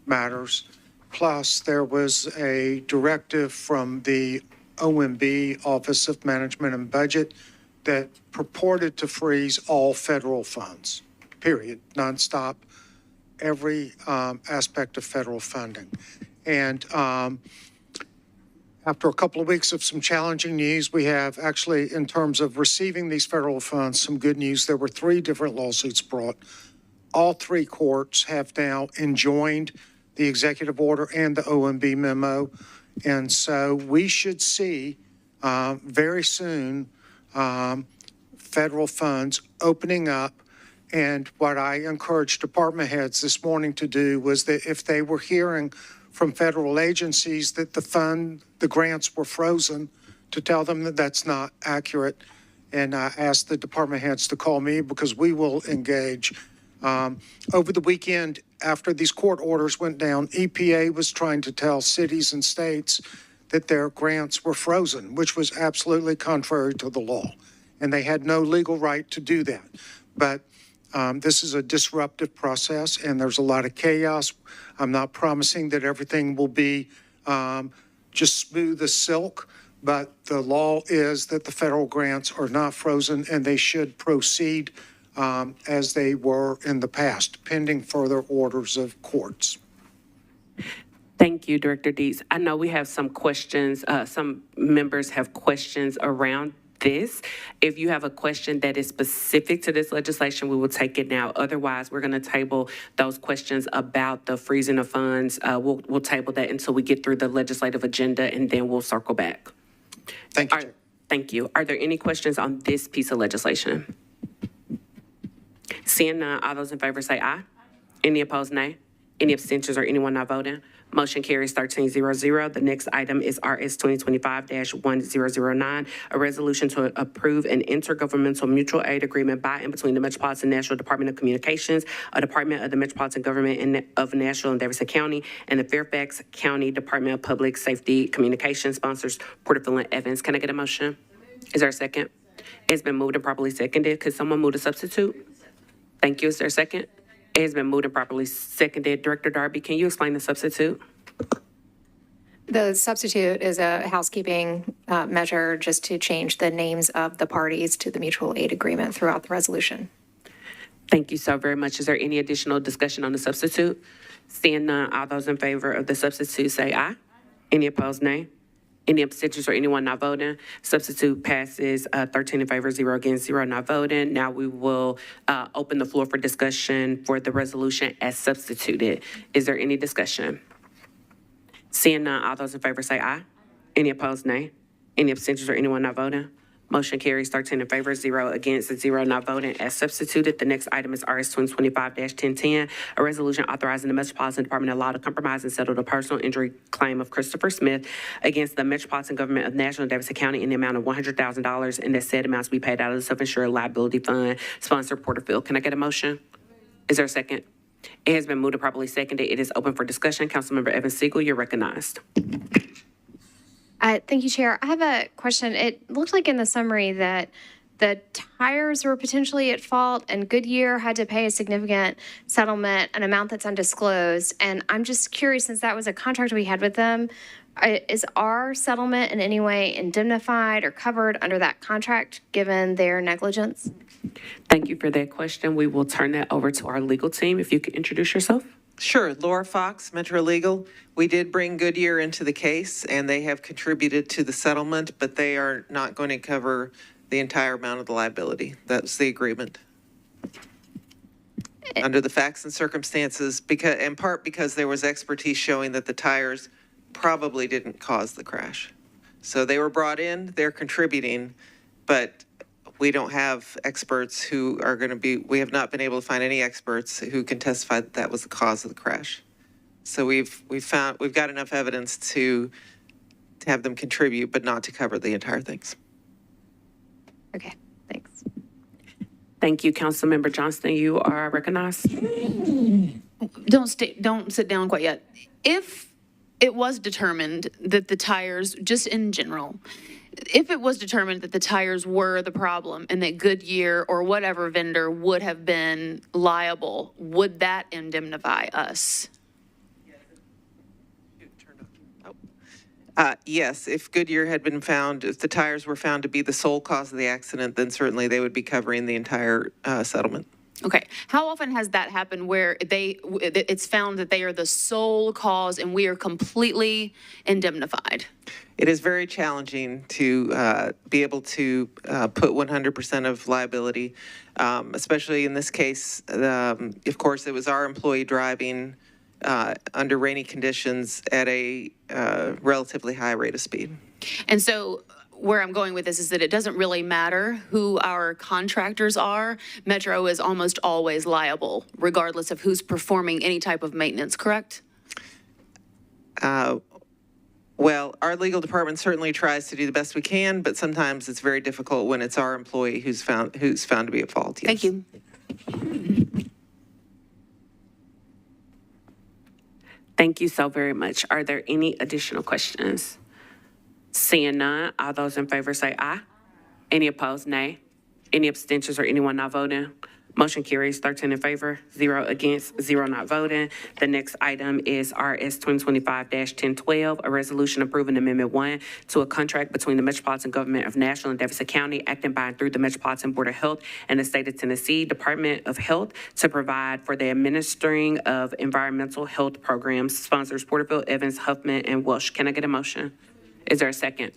matters. Plus, there was a directive from the OMB, Office of Management and Budget, that purported to freeze all federal funds, period, nonstop, every aspect of federal funding. And after a couple of weeks of some challenging news, we have actually, in terms of receiving these federal funds, some good news. There were 3 different lawsuits brought. All 3 courts have now enjoined the executive order and the OMB memo. And so we should see very soon federal funds opening up. And what I encouraged department heads this morning to do was that if they were hearing from federal agencies that the grants were frozen, to tell them that that's not accurate. And I asked the department heads to call me because we will engage. Over the weekend, after these court orders went down, EPA was trying to tell cities and states that their grants were frozen, which was absolutely contrary to the law. And they had no legal right to do that. But this is a disruptive process, and there's a lot of chaos. I'm not promising that everything will be just smooth as silk, but the law is that the federal grants are not frozen, and they should proceed as they were in the past, pending further orders of courts. Thank you, Director Dietz. I know we have some questions. Some members have questions around this. If you have a question that is specific to this legislation, we will take it now. Otherwise, we're going to table those questions about the freezing of funds. We'll table that until we get through the legislative agenda, and then we'll circle back. Thank you, Chair. Thank you. Are there any questions on this piece of legislation? Seeing none, all those in favor say aye. Any opposed, nay. Any abstentions or anyone not voting? Motion carries 13-0-0. The next item is RS 2025-1009, a resolution to approve an intergovernmental mutual aid agreement by and between the Metropolitan National Department of Communications, a department of the Metropolitan Government of Nashville and Davidson County, and the Fairfax County Department of Public Safety Communications sponsors Porterfield and Evans. Can I get a motion? Is there a second? It's been moved and properly seconded. Could someone move to substitute? Thank you. Is there a second? It has been moved and properly seconded. Director Darby, can you explain the substitute? The substitute is a housekeeping measure just to change the names of the parties to the mutual aid agreement throughout the resolution. Thank you so very much. Is there any additional discussion on the substitute? Seeing none, all those in favor of the substitute say aye. Any opposed, nay. Any abstentions or anyone not voting? Substitute passes 13 in favor, 0 against, 0 not voting. Now we will open the floor for discussion for the resolution as substituted. Is there any discussion? Seeing none, all those in favor say aye. Any opposed, nay. Any abstentions or anyone not voting? Motion carries 13 in favor, 0 against, 0 not voting as substituted. The next item is RS 2025-1010, a resolution authorizing the Metropolitan Department of Law to compromise and settle the personal injury claim of Christopher Smith against the Metropolitan Government of Nashville and Davidson County in the amount of $100,000, and that said amounts be paid out of the self-insured liability fund, sponsor Porterfield. Can I get a motion? Is there a second? It has been moved and properly seconded. It is open for discussion. Councilmember Evans Siegel, you're recognized. Thank you, Chair. I have a question. It looked like in the summary that the tires were potentially at fault and Goodyear had to pay a significant settlement, an amount that's undisclosed. And I'm just curious, since that was a contract we had with them, is our settlement in any way indemnified or covered under that contract given their negligence? Thank you for that question. We will turn that over to our legal team. If you could introduce yourself. Sure. Laura Fox, Metro Legal. We did bring Goodyear into the case, and they have contributed to the settlement, but they are not going to cover the entire amount of the liability. That's the agreement. Under the facts and circumstances, because, in part because there was expertise showing that the tires probably didn't cause the crash. So they were brought in, they're contributing, but we don't have experts who are going to be, we have not been able to find any experts who can testify that that was the cause of the crash. So we've got enough evidence to have them contribute, but not to cover the entire things. Okay, thanks. Thank you, Councilmember Johnston. You are recognized. Don't sit down quite yet. If it was determined that the tires, just in general, if it was determined that the tires were the problem and that Goodyear or whatever vendor would have been liable, would that indemnify us? Yes, if Goodyear had been found, if the tires were found to be the sole cause of the accident, then certainly they would be covering the entire settlement. Okay. How often has that happened where it's found that they are the sole cause and we are completely indemnified? It is very challenging to be able to put 100% of liability, especially in this case. Of course, it was our employee driving under rainy conditions at a relatively high rate of speed. And so where I'm going with this is that it doesn't really matter who our contractors are. Metro is almost always liable, regardless of who's performing any type of maintenance, correct? Well, our legal department certainly tries to do the best we can, but sometimes it's very difficult when it's our employee who's found to be at fault. Yes. Thank you. Thank you so very much. Are there any additional questions? Seeing none, all those in favor say aye. Any opposed, nay. Any abstentions or anyone not voting? Motion carries 13 in favor, 0 against, 0 not voting. The next item is RS 2025-1012, a resolution approving Amendment 1 to a contract between the Metropolitan Government of Nashville and Davidson County, acting by and through the Metropolitan Board of Health and the State of Tennessee Department of Health to provide for the administering of environmental health programs. Sponsors Porterfield, Evans, Huffman, and Welsh. Can I get a motion? Is there a second?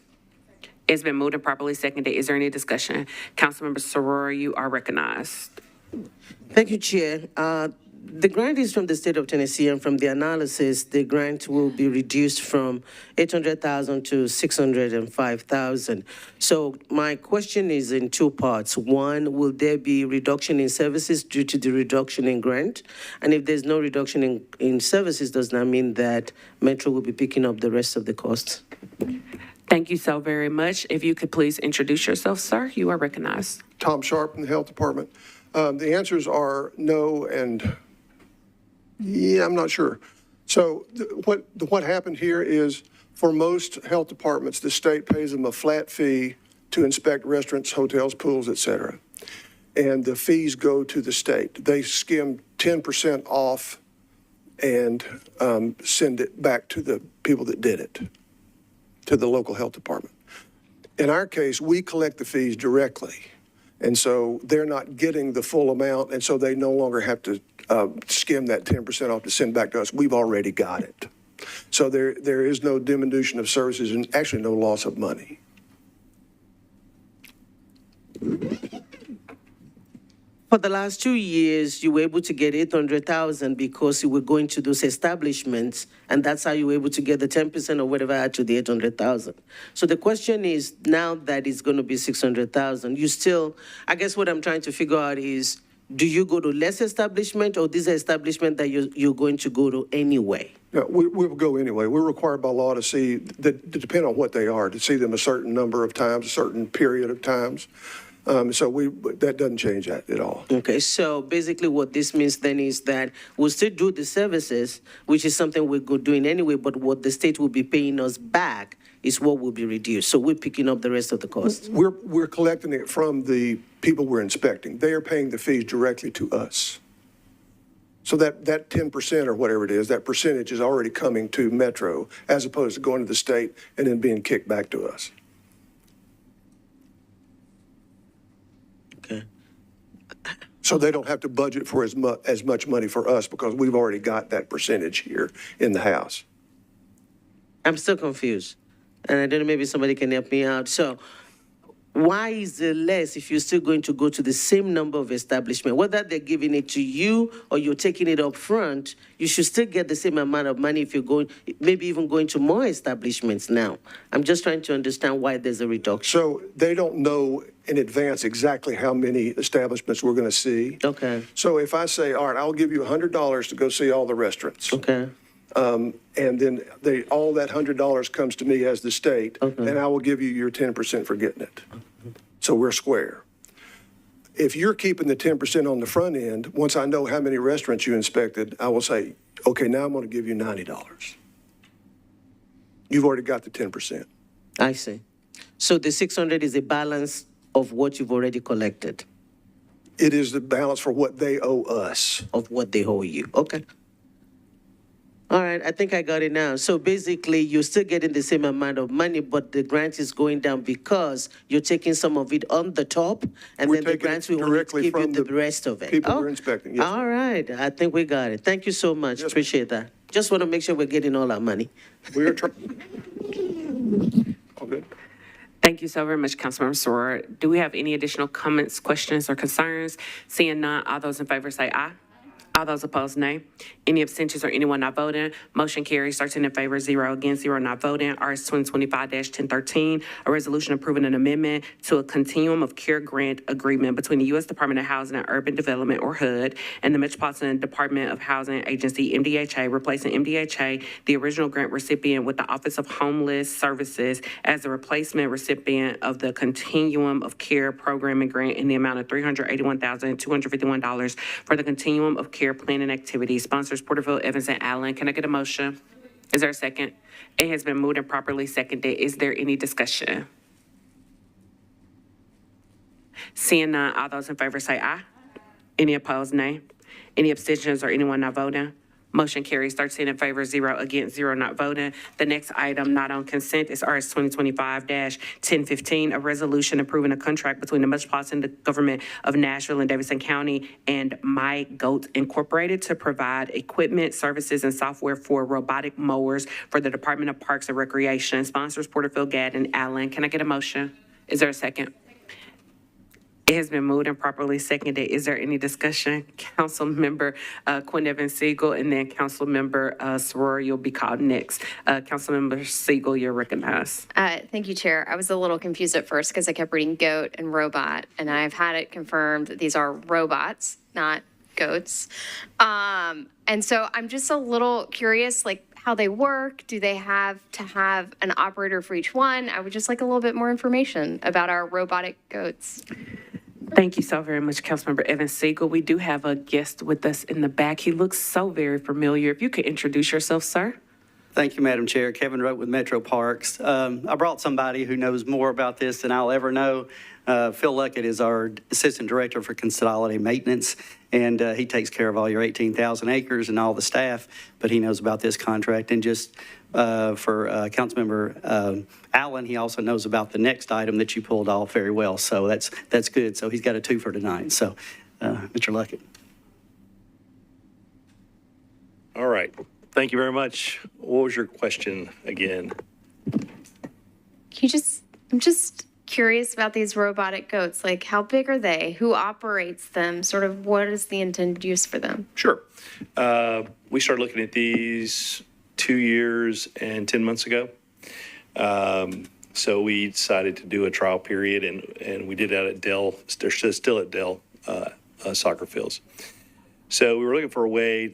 It's been moved and properly seconded. Is there any discussion? Councilmember Soror, you are recognized. Thank you, Chair. The grant is from the state of Tennessee, and from the analysis, the grant will be reduced from $800,000 to $605,000. So my question is in two parts. One, will there be reduction in services due to the reduction in grant? And if there's no reduction in services, does that mean that Metro will be picking up the rest of the costs? Thank you so very much. If you could please introduce yourself, sir, you are recognized. Tom Sharp from the Health Department. The answers are no and yeah, I'm not sure. So what happened here is for most health departments, the state pays them a flat fee to inspect restaurants, hotels, pools, et cetera. And the fees go to the state. They skim 10% off and send it back to the people that did it, to the local health department. In our case, we collect the fees directly. And so they're not getting the full amount, and so they no longer have to skim that 10% off to send back to us. We've already got it. So there is no diminution of services and actually no loss of money. For the last 2 years, you were able to get $800,000 because you were going to those establishments, and that's how you were able to get the 10% or whatever add to the $800,000. So the question is, now that it's going to be $600,000, you still, I guess what I'm trying to figure out is, do you go to less establishment, or these are establishment that you're going to go to anyway? No, we will go anyway. We're required by law to see, that depend on what they are, to see them a certain number of times, a certain period of times. So that doesn't change that at all. Okay, so basically what this means then is that we'll still do the services, which is something we're doing anyway, but what the state will be paying us back is what will be reduced. So we're picking up the rest of the costs. We're collecting it from the people we're inspecting. They are paying the fees directly to us. So that 10% or whatever it is, that percentage is already coming to Metro as opposed to going to the state and then being kicked back to us. Okay. So they don't have to budget for as much money for us because we've already got that percentage here in the house. I'm still confused, and I don't know, maybe somebody can help me out. So why is there less if you're still going to go to the same number of establishments? Whether they're giving it to you or you're taking it up front, you should still get the same amount of money if you're going, maybe even going to more establishments now. I'm just trying to understand why there's a reduction. So they don't know in advance exactly how many establishments we're going to see. Okay. So if I say, all right, I'll give you $100 to go see all the restaurants. Okay. And then all that $100 comes to me as the state, and I will give you your 10% for getting it. So we're square. If you're keeping the 10% on the front end, once I know how many restaurants you inspected, I will say, okay, now I'm going to give you $90. You've already got the 10%. I see. So the 600 is a balance of what you've already collected, It is the balance for what they owe us. of what they owe you. Okay. All right, I think I got it now. So basically, you're still getting the same amount of money, but the grant is going down because you're taking some of it on the top, and We're then the taking it grants will only directly give you from the the rest of it. people Oh, we're inspecting, yes, All right, I think we got it. Thank you so much. Yes, Appreciate that. Just want to make sure we're getting all our money. We are trying. All good. Thank you so very much, Councilmember Soror. Do we have any additional comments, questions, or concerns? Seeing none, all those in favor say aye. All those opposed, nay. Any abstentions or anyone not voting? Motion carries 13 in favor, 0 against, 0 not voting. RS 2025-1013, a resolution approving an amendment to a continuum of care grant agreement between the U.S. Department of Housing and Urban Development, or HUD, and the Metropolitan Department of Housing Agency, MDHA, replacing MDHA, the original grant recipient, with the Office of Homeless Services as the replacement recipient of the Continuum of Care Programming Grant in the amount of $381,251 for the Continuum of Care Planning Activities. Sponsors Porterville, Evans, and Allen. Can I get a motion? Is there a second? It has been moved and properly seconded. Is there any discussion? Seeing none, all those in favor say aye. Any opposed, nay. Any abstentions or anyone not voting? Motion carries 13 in favor, 0 against, 0 not voting. The next item not on consent is RS 2025-1015, a resolution approving a contract between the Metropolitan Government of Nashville and Davidson County and My Goat Incorporated to provide equipment, services, and software for robotic mowers for the Department of Parks and Recreation. Sponsors Porterfield, Gadd, and Allen. Can I get a motion? Is there a second? It has been moved and properly seconded. Is there any discussion? Councilmember Quinn Evans Siegel, and then Councilmember Soror, you'll be called next. Councilmember Siegel, you're recognized. Thank you, Chair. I was a little confused at first because I kept reading goat and robot, and I've had it confirmed that these are robots, not goats. And so I'm just a little curious, like, how they work. Do they have to have an operator for each one? I would just like a little bit more information about our robotic goats. Thank you so very much, Councilmember Evans Siegel. We do have a guest with us in the back. He looks so very familiar. If you could introduce yourself, sir. Thank you, Madam Chair. Kevin Rote with Metro Parks. I brought somebody who knows more about this than I'll ever know. Phil Luckett is our Assistant Director for Consolidated Maintenance, and he takes care of all your 18,000 acres and all the staff, but he knows about this contract. And just for Councilmember Allen, he also knows about the next item that you pulled off very well, so that's good. So he's got a two for tonight. So, Mr. Luckett. All right. Thank you very much. What was your question again? I'm just curious about these robotic goats. Like, how big are they? Who operates them? Sort of what is the intended use for them? Sure. We started looking at these 2 years and 10 months ago. So we decided to do a trial period, and we did that at Dell. They're still at Dell soccer fields. So we were looking for a way.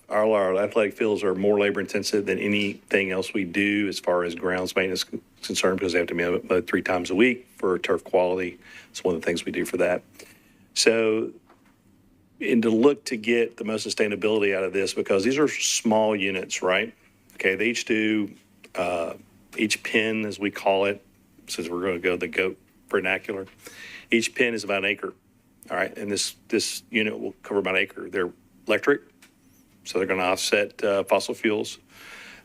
Our athletic fields are more labor intensive than anything else we do as far as grounds maintenance is concerned, because they have to be mowed 3 times a week for turf quality. It's one of the things we do for that. So, and to look to get the most sustainability out of this, because these are small units, right? Okay, they each do, each pin, as we call it, since we're going to go the goat vernacular, each pin is about an acre. All right, and this unit will cover about an acre. They're electric, so they're going to offset fossil fuels.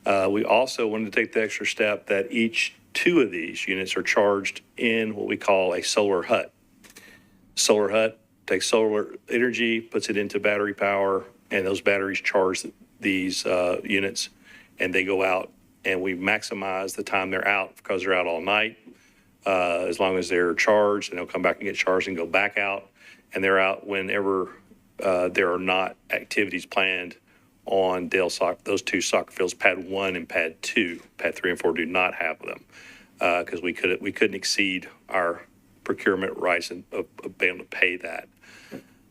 We also wanted to take the extra step that each 2 of these units are charged in what we call a solar hut. Solar hut takes solar energy, puts it into battery power, and those batteries charge these units, and they go out, and we maximize the time they're out because they're out all night. As long as they're charged, and they'll come back and get charged and go back out. And they're out whenever there are not activities planned on those 2 soccer fields, pad 1 and pad 2. Pad 3 and 4 do not have them because we couldn't exceed our procurement rights of being able to pay that.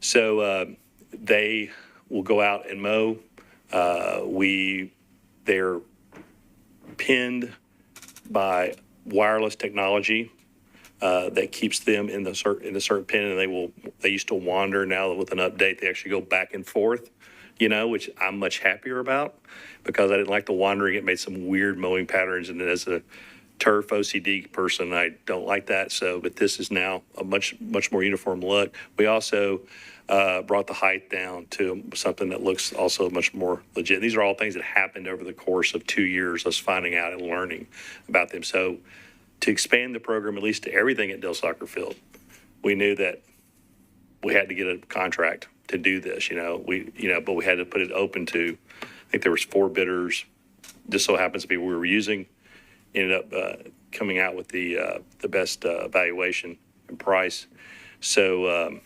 So they will go out and mow. We they're pinned by wireless technology that keeps them in a certain pin, and they used to wander. Now with an update, they actually go back and forth, which I'm much happier about because I didn't like the wandering. It made some weird mowing patterns, and as a turf OCD person, I don't like that. But this is now a much more uniform look. We also brought the height down to something that looks also much more legit. These are all things that happened over the course of 2 years, us finding out and learning about them. So to expand the program, at least to everything at Dell Soccer Field, we knew that we had to get a contract to do this, but we had to put it open to, I think there was 4 bidders. Just so happens to be what we were using. Ended up coming out with the best valuation and price. So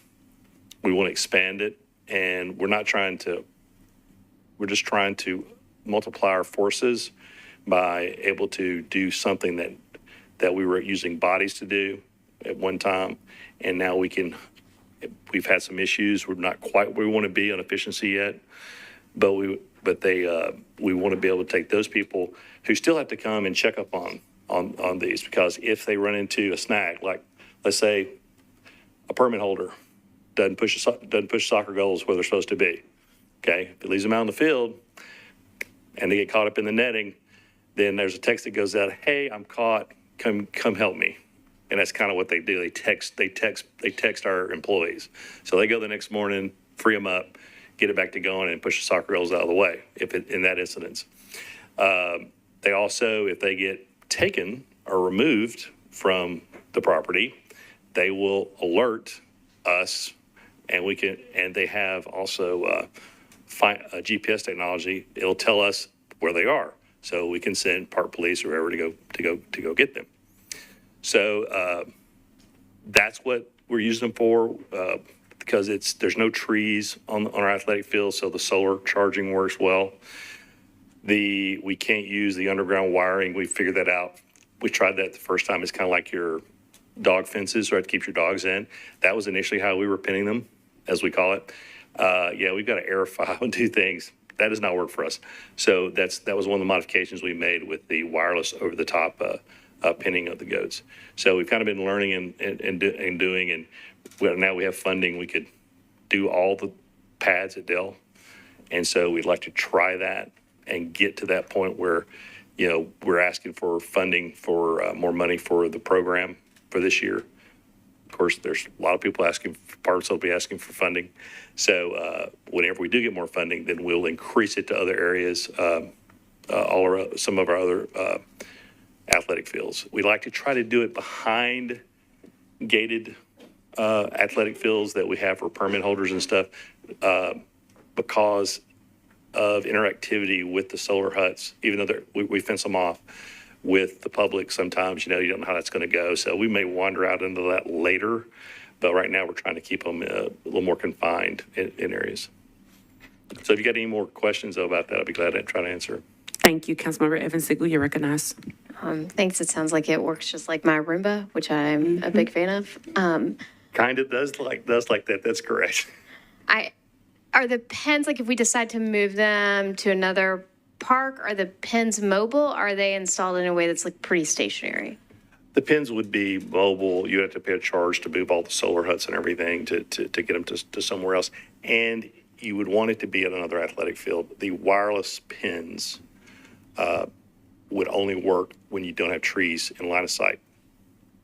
we want to expand it, and we're just trying to multiply our forces by able to do something that we were using bodies to do at one time, and now we've had some issues. We're not quite where we want to be on efficiency yet, but we want to be able to take those people who still have to come and check up on these, because if they run into a snag, like let's say a permit holder doesn't push soccer goals where they're supposed to be, okay? If it leaves them out in the field and they get caught up in the netting, then there's a text that goes out, "Hey, I'm caught. Come help me." And that's kind of what they do. They text our employees. So they go the next morning, free them up, get it back to going, and push the soccer goals out of the way in that incident. They also, if they get taken or removed from the property, they will alert us, and they have also GPS technology. It'll tell us where they are, so we can send park police or whoever to go get them. So that's what we're using them for, because there's no trees on our athletic field, so the solar charging works well. We can't use the underground wiring. We figured that out. We tried that the first time. It's kind of like your dog fences, right, to keep your dogs in. That was initially how we were pinning them, as we call it. We've got to air file and do things. That does not work for us. So that was one of the modifications we made with the wireless over-the-top pinning of the goats. So we've kind of been learning and doing, and now we have funding. We could do all the pads at Dell. And so we'd like to try that and get to that point where, we're asking for funding for more money for the program for this year. Of course, there's a lot of people asking, parts will be asking for funding. So whenever we do get more funding, then we'll increase it to other areas, all around some of our other athletic fields. We like to try to do it behind gated athletic fields that we have for permit holders and stuff, because of interactivity with the solar huts. Even though we fence them off with the public, sometimes you don't know how that's going to go. So we may wander out into that later, but right now we're trying to keep them a little more confined in areas. So if you got any more questions about that, I'd be glad to try to answer. Thank you, Councilmember Evans Siegel. You're recognized. Thanks. It sounds like it works just like my Roomba, which I'm a big fan of. Kind of does like that. That's correct. Are the pens, like if we decide to move them to another park, are the pens mobile? Are they installed in a way that's like pretty stationary? The pins would be mobile. You have to pay a charge to move all the solar huts and everything to get them to somewhere else. And you would want it to be at another athletic field. The wireless pins would only work when you don't have trees in line of sight.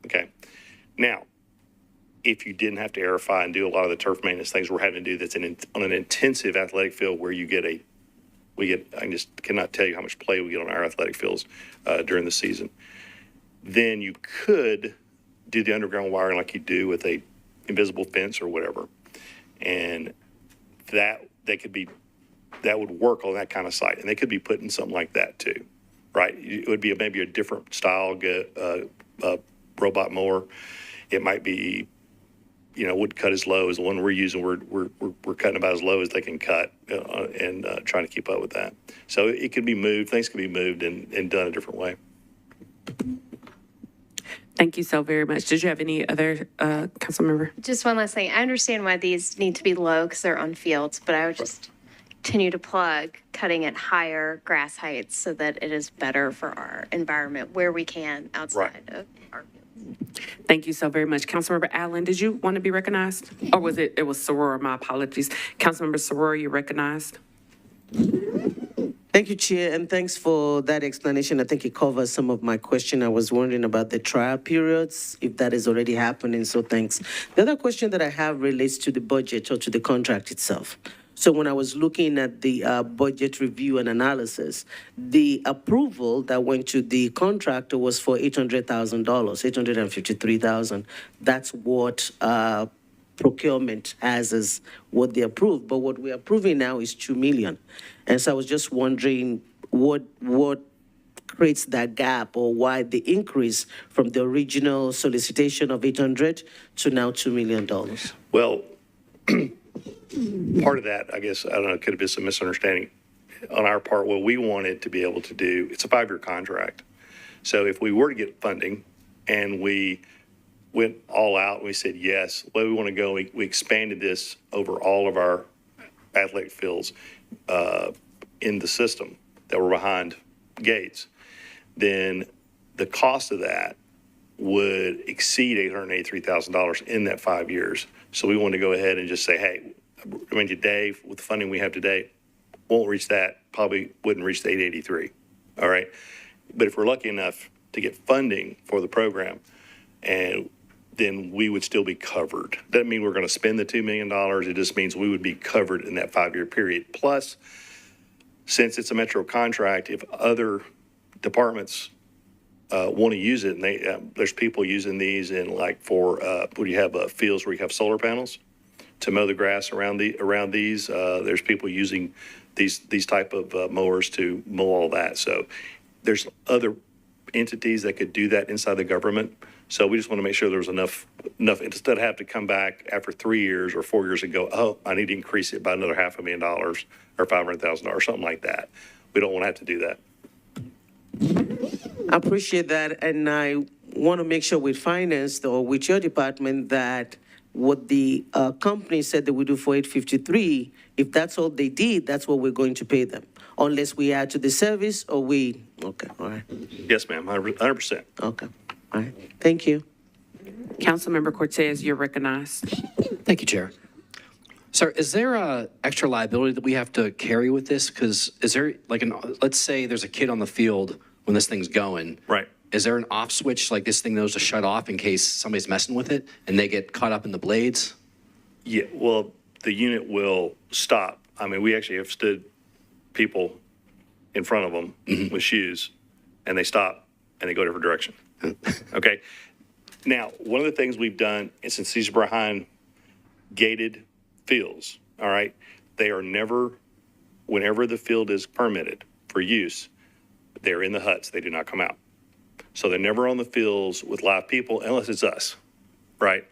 Okay. Now, if you didn't have to aerify and do a lot of the turf maintenance things we're having to do, that's on an intensive athletic field where I just cannot tell you how much play we get on our athletic fields during the season. Then you could do the underground wiring like you do with a invisible fence or whatever. And that would work on that kind of site. And they could be putting something like that too, right? It would be maybe a different style robot mower. It might be, would cut as low as the one we're using. We're cutting about as low as they can cut and trying to keep up with that. So it could be moved. Things can be moved and done a different way. Thank you so very much. Did you have any other council member? Just one last thing. I understand why these need to be low because they're on fields, but I was just continue to plug, cutting at higher grass heights so that it is better for our environment where we can outside of our fields. Thank you so very much. Councilmember Allen, did you want to be recognized? Or was it was Soror, my apologies. Councilmember Soror, you're recognized. Thank you, Chair, and thanks for that explanation. I think it covers some of my question. I was wondering about the trial periods, if that is already happening, so thanks. The other question that I have relates to the budget or to the contract itself. So when I was looking at the budget review and analysis, the approval that went to the contractor was for $800,000, $853,000. That's what procurement has as what they approved, but what we're approving now is $2 million. And so I was just wondering what creates that gap, or why the increase from the original solicitation of 800 to now $2 million? Well, part of that, I guess, I don't know, could have been some misunderstanding on our part. What we wanted to be able to do, it's a 5-year contract. So if we were to get funding and we went all out and we said, yes, the way we want to go, we expanded this over all of our athletic fields in the system that were behind gates, then the cost of that would exceed $883,000 in that 5 years. So we wanted to go ahead and just say, hey, I mean, today, with the funding we have today, won't reach that, probably wouldn't reach the 883, all right? But if we're lucky enough to get funding for the program, and then we would still be covered. Doesn't mean we're going to spend the $2 million. It just means we would be covered in that 5-year period. Plus, since it's a Metro contract, if other departments want to use it, and there's people using these in like for when you have fields where you have solar panels to mow the grass around these. There's people using these type of mowers to mow all that. So there's other entities that could do that inside the government. So we just want to make sure there's enough instead of have to come back after 3 years or 4 years and go, oh, I need to increase it by another $500,000 or $500,000, something like that. We don't want to have to do that. I appreciate that, and I want to make sure with finance or with your department that what the company said they would do for 853, if that's all they did, that's what we're going to pay them, unless we add to the service or we, okay, all right. Yes, ma'am, 100%. Okay, all right, thank you. Councilmember Cortez, you're recognized. Thank you, Chair. Sir, is there a extra liability that we have to carry with this? Because is there, like, let's say there's a kid on the field when this thing's going. Right. Is there an off switch, like this thing knows to shut off in case somebody's messing with it and they get caught up in the blades? Yeah, well, the unit will stop. I mean, we actually have stood people in front of them with shoes, and they stop, and they go a different direction. Okay? Now, one of the things we've done, and since these are behind gated fields, all right, they are never, whenever the field is permitted for use, they're in the huts. They do not come out. So they're never on the fields with live people unless it's us, right?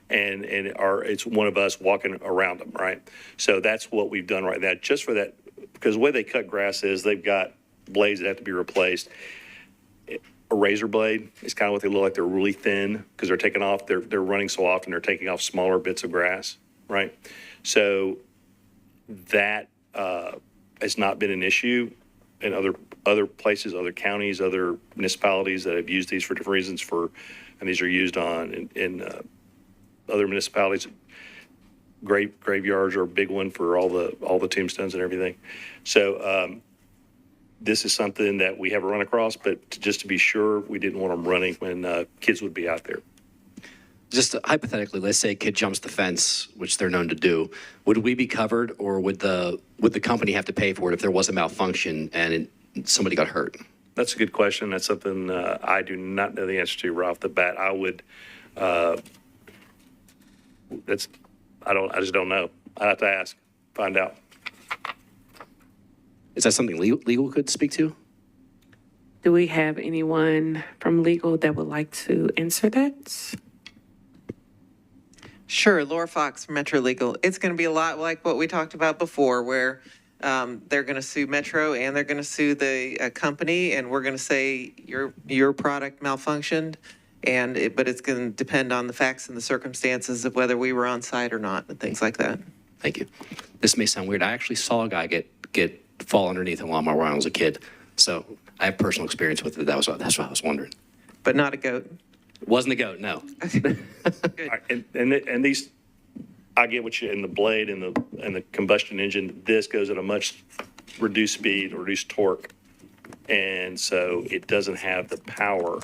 And it's one of us walking around them, right? So that's what we've done right now, just for that, because the way they cut grass is they've got blades that have to be replaced. A razor blade is kind of what they look like. They're really thin because they're taking off, they're running so often, they're taking off smaller bits of grass, right? So that has not been an issue in other places, other counties, other municipalities that have used these for different reasons and these are used on in other municipalities. Graveyards are a big one for all the tombstones and everything. So this is something that we haven't run across, but just to be sure, we didn't want them running when kids would be out there. Just hypothetically, let's say a kid jumps the fence, which they're known to do. Would we be covered, or would the company have to pay for it if there was a malfunction and somebody got hurt? That's a good question. That's something I do not know the answer to right off the bat. I would. I just don't know. I'd have to ask, find out. Is that something legal could speak to? Do we have anyone from legal that would like to answer that? Sure, Laura Fox from Metro Legal. It's going to be a lot like what we talked about before, where they're going to sue Metro and they're going to sue the company, and we're going to say your product malfunctioned, but it's going to depend on the facts and the circumstances of whether we were on site or not, and things like that. Thank you. This may sound weird. I actually saw a guy get fall underneath a lawnmower when I was a kid. So I have personal experience with it. That's what I was wondering. But not a goat. It wasn't a goat, no. And these, I get what you, in the blade and the combustion engine, this goes at a much reduced speed, reduced torque. And so it doesn't have the power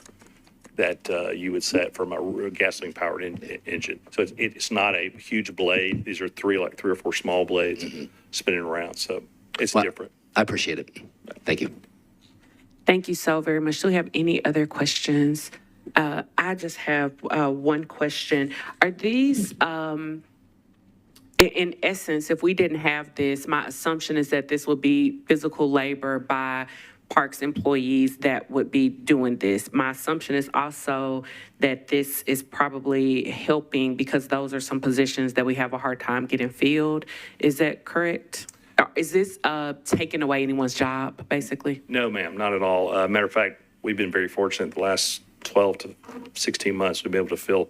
that you would set from a gasoline powered engine. So it's not a huge blade. These are three or four small blades spinning around. So it's different. I appreciate it. Thank you. Thank you so very much. Do we have any other questions? I just have one question. Are these, in essence, if we didn't have this, my assumption is that this would be physical labor by Parks employees that would be doing this. My assumption is also that this is probably helping because those are some positions that we have a hard time getting filled. Is that correct? Is this taking away anyone's job, basically? No, ma'am, not at all. Matter of fact, we've been very fortunate the last 12 to 16 months to be able to fill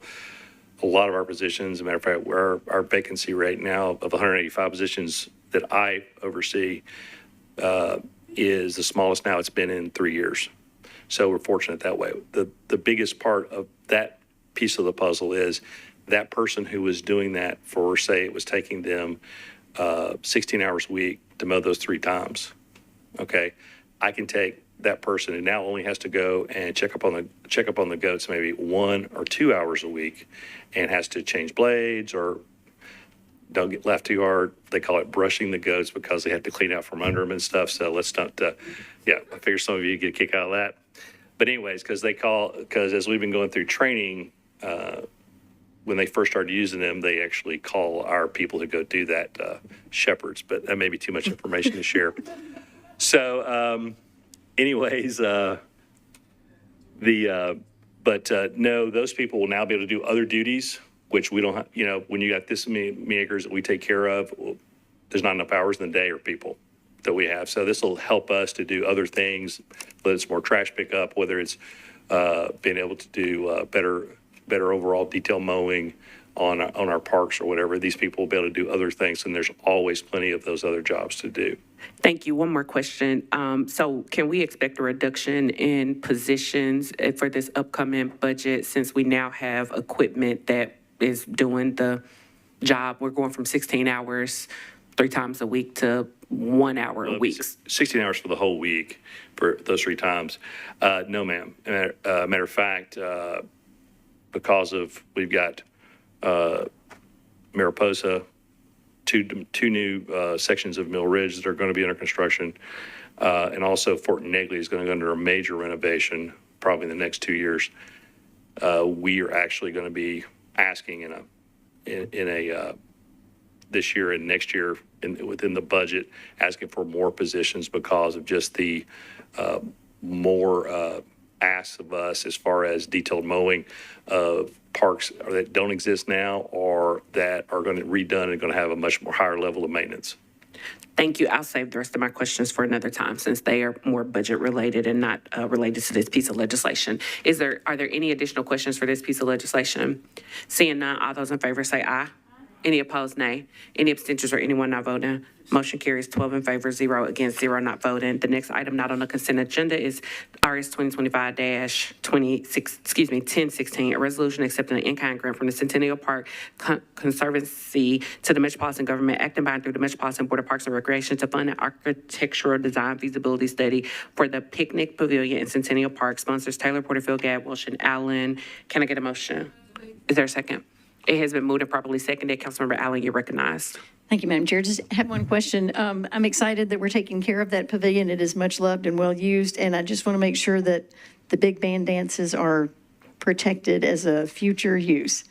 a lot of our positions. As a matter of fact, our vacancy rate now of 185 positions that I oversee is the smallest now it's been in 3 years. So we're fortunate that way. The biggest part of that piece of the puzzle is that person who was doing that for, say, it was taking them 16 hours a week to mow those 3 times. Okay, I can take that person who now only has to go and check up on the goats maybe 1 or 2 hours a week, and has to change blades or don't get left too hard. They call it brushing the goats because they have to clean out from under them and stuff. So let's not, I figure some of you get a kick out of that. But anyways, because as we've been going through training, when they first started using them, they actually call our people who go do that shepherds, but that may be too much information to share. So anyways, no, those people will now be able to do other duties, which we don't have, when you got this many acres that we take care of, well, there's not enough hours in the day or people that we have. So this will help us to do other things, whether it's more trash pickup, whether it's being able to do better overall detail mowing on our parks or whatever. These people will be able to do other things, and there's always plenty of those other jobs to do. Thank you. One more question. So can we expect a reduction in positions for this upcoming budget since we now have equipment that is doing the job? We're going from 16 hours 3 times a week to 1 hour a week. 16 hours for the whole week for those 3 times. No, ma'am. Matter of fact, because of we've got Mariposa, two new sections of Mill Ridge that are going to be under construction, and also Fort Negley is going to go under a major renovation probably in the next 2 years. We are actually going to be asking this year and next year within the budget, asking for more positions because of just the more asks of us as far as detailed mowing of parks that don't exist now or that are going to redone and going to have a much more higher level of maintenance. Thank you. I'll save the rest of my questions for another time since they are more budget related and not related to this piece of legislation. Are there any additional questions for this piece of legislation? Seeing none, all those in favor say aye. Any opposed, nay. Any abstentions or anyone not voting? Motion carries 12 in favor, 0 against, 0 not voting. The next item not on the consent agenda is RS 2025-1016, a resolution accepting an in-kind grant from the Centennial Park Conservancy to the Metropolitan Government, acting by and through the Metropolitan Board of Parks and Recreation to fund an architectural design feasibility study for the picnic pavilion in Centennial Park. Sponsors Taylor, Porterfield, Gabb, Walsh, and Allen. Can I get a motion? Is there a second? It has been moved and properly seconded. Councilmember Allen, you're recognized. Thank you, Madam Chair. Just have one question. I'm excited that we're taking care of that pavilion. It is much loved and well used, and I just want to make sure that the big band dances are protected as a future use.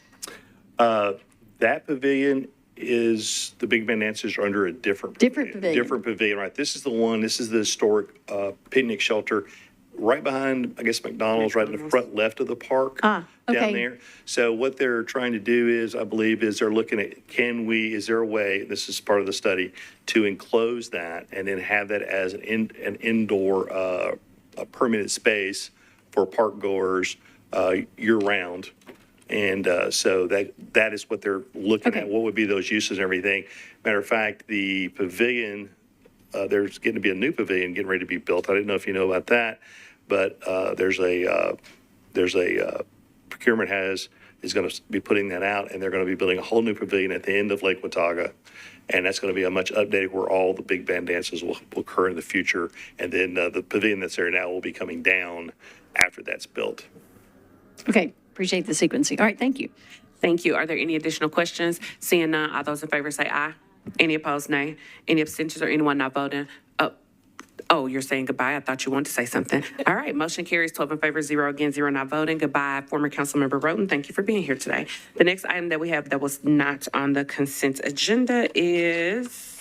That pavilion is, the big band dancers are under a different pavilion. Different pavilion, right? This is the one, this is the historic picnic shelter right behind, I guess, McDonald's, right in the front left of the park. Okay. Down there. So what they're trying to do is, I believe, is they're looking at, is there a way, this is part of the study, to enclose that and then have that as an indoor a permanent space for park goers year round. And so that is what they're looking Okay. at, what would be those uses and everything. Matter of fact, the pavilion, there's getting to be a new pavilion getting ready to be built. I didn't know if you know about that, but there's a procurement is going to be putting that out, and they're going to be building a whole new pavilion at the end of Lake Watauga. And that's going to be a much updated where all the big band dances will occur in the future. And then the pavilion that's there now will be coming down after that's built. Okay, appreciate the sequencing. All right, thank you. Thank you. Are there any additional questions? Seeing none, all those in favor say aye. Any opposed, nay. Any abstentions or anyone not voting? Oh, you're saying goodbye? I thought you wanted to say something. All right, motion carries 12 in favor, 0 against, 0 not voting. Goodbye, former Councilmember Roten. Thank you for being here today. The next item that we have that was not on the consent agenda is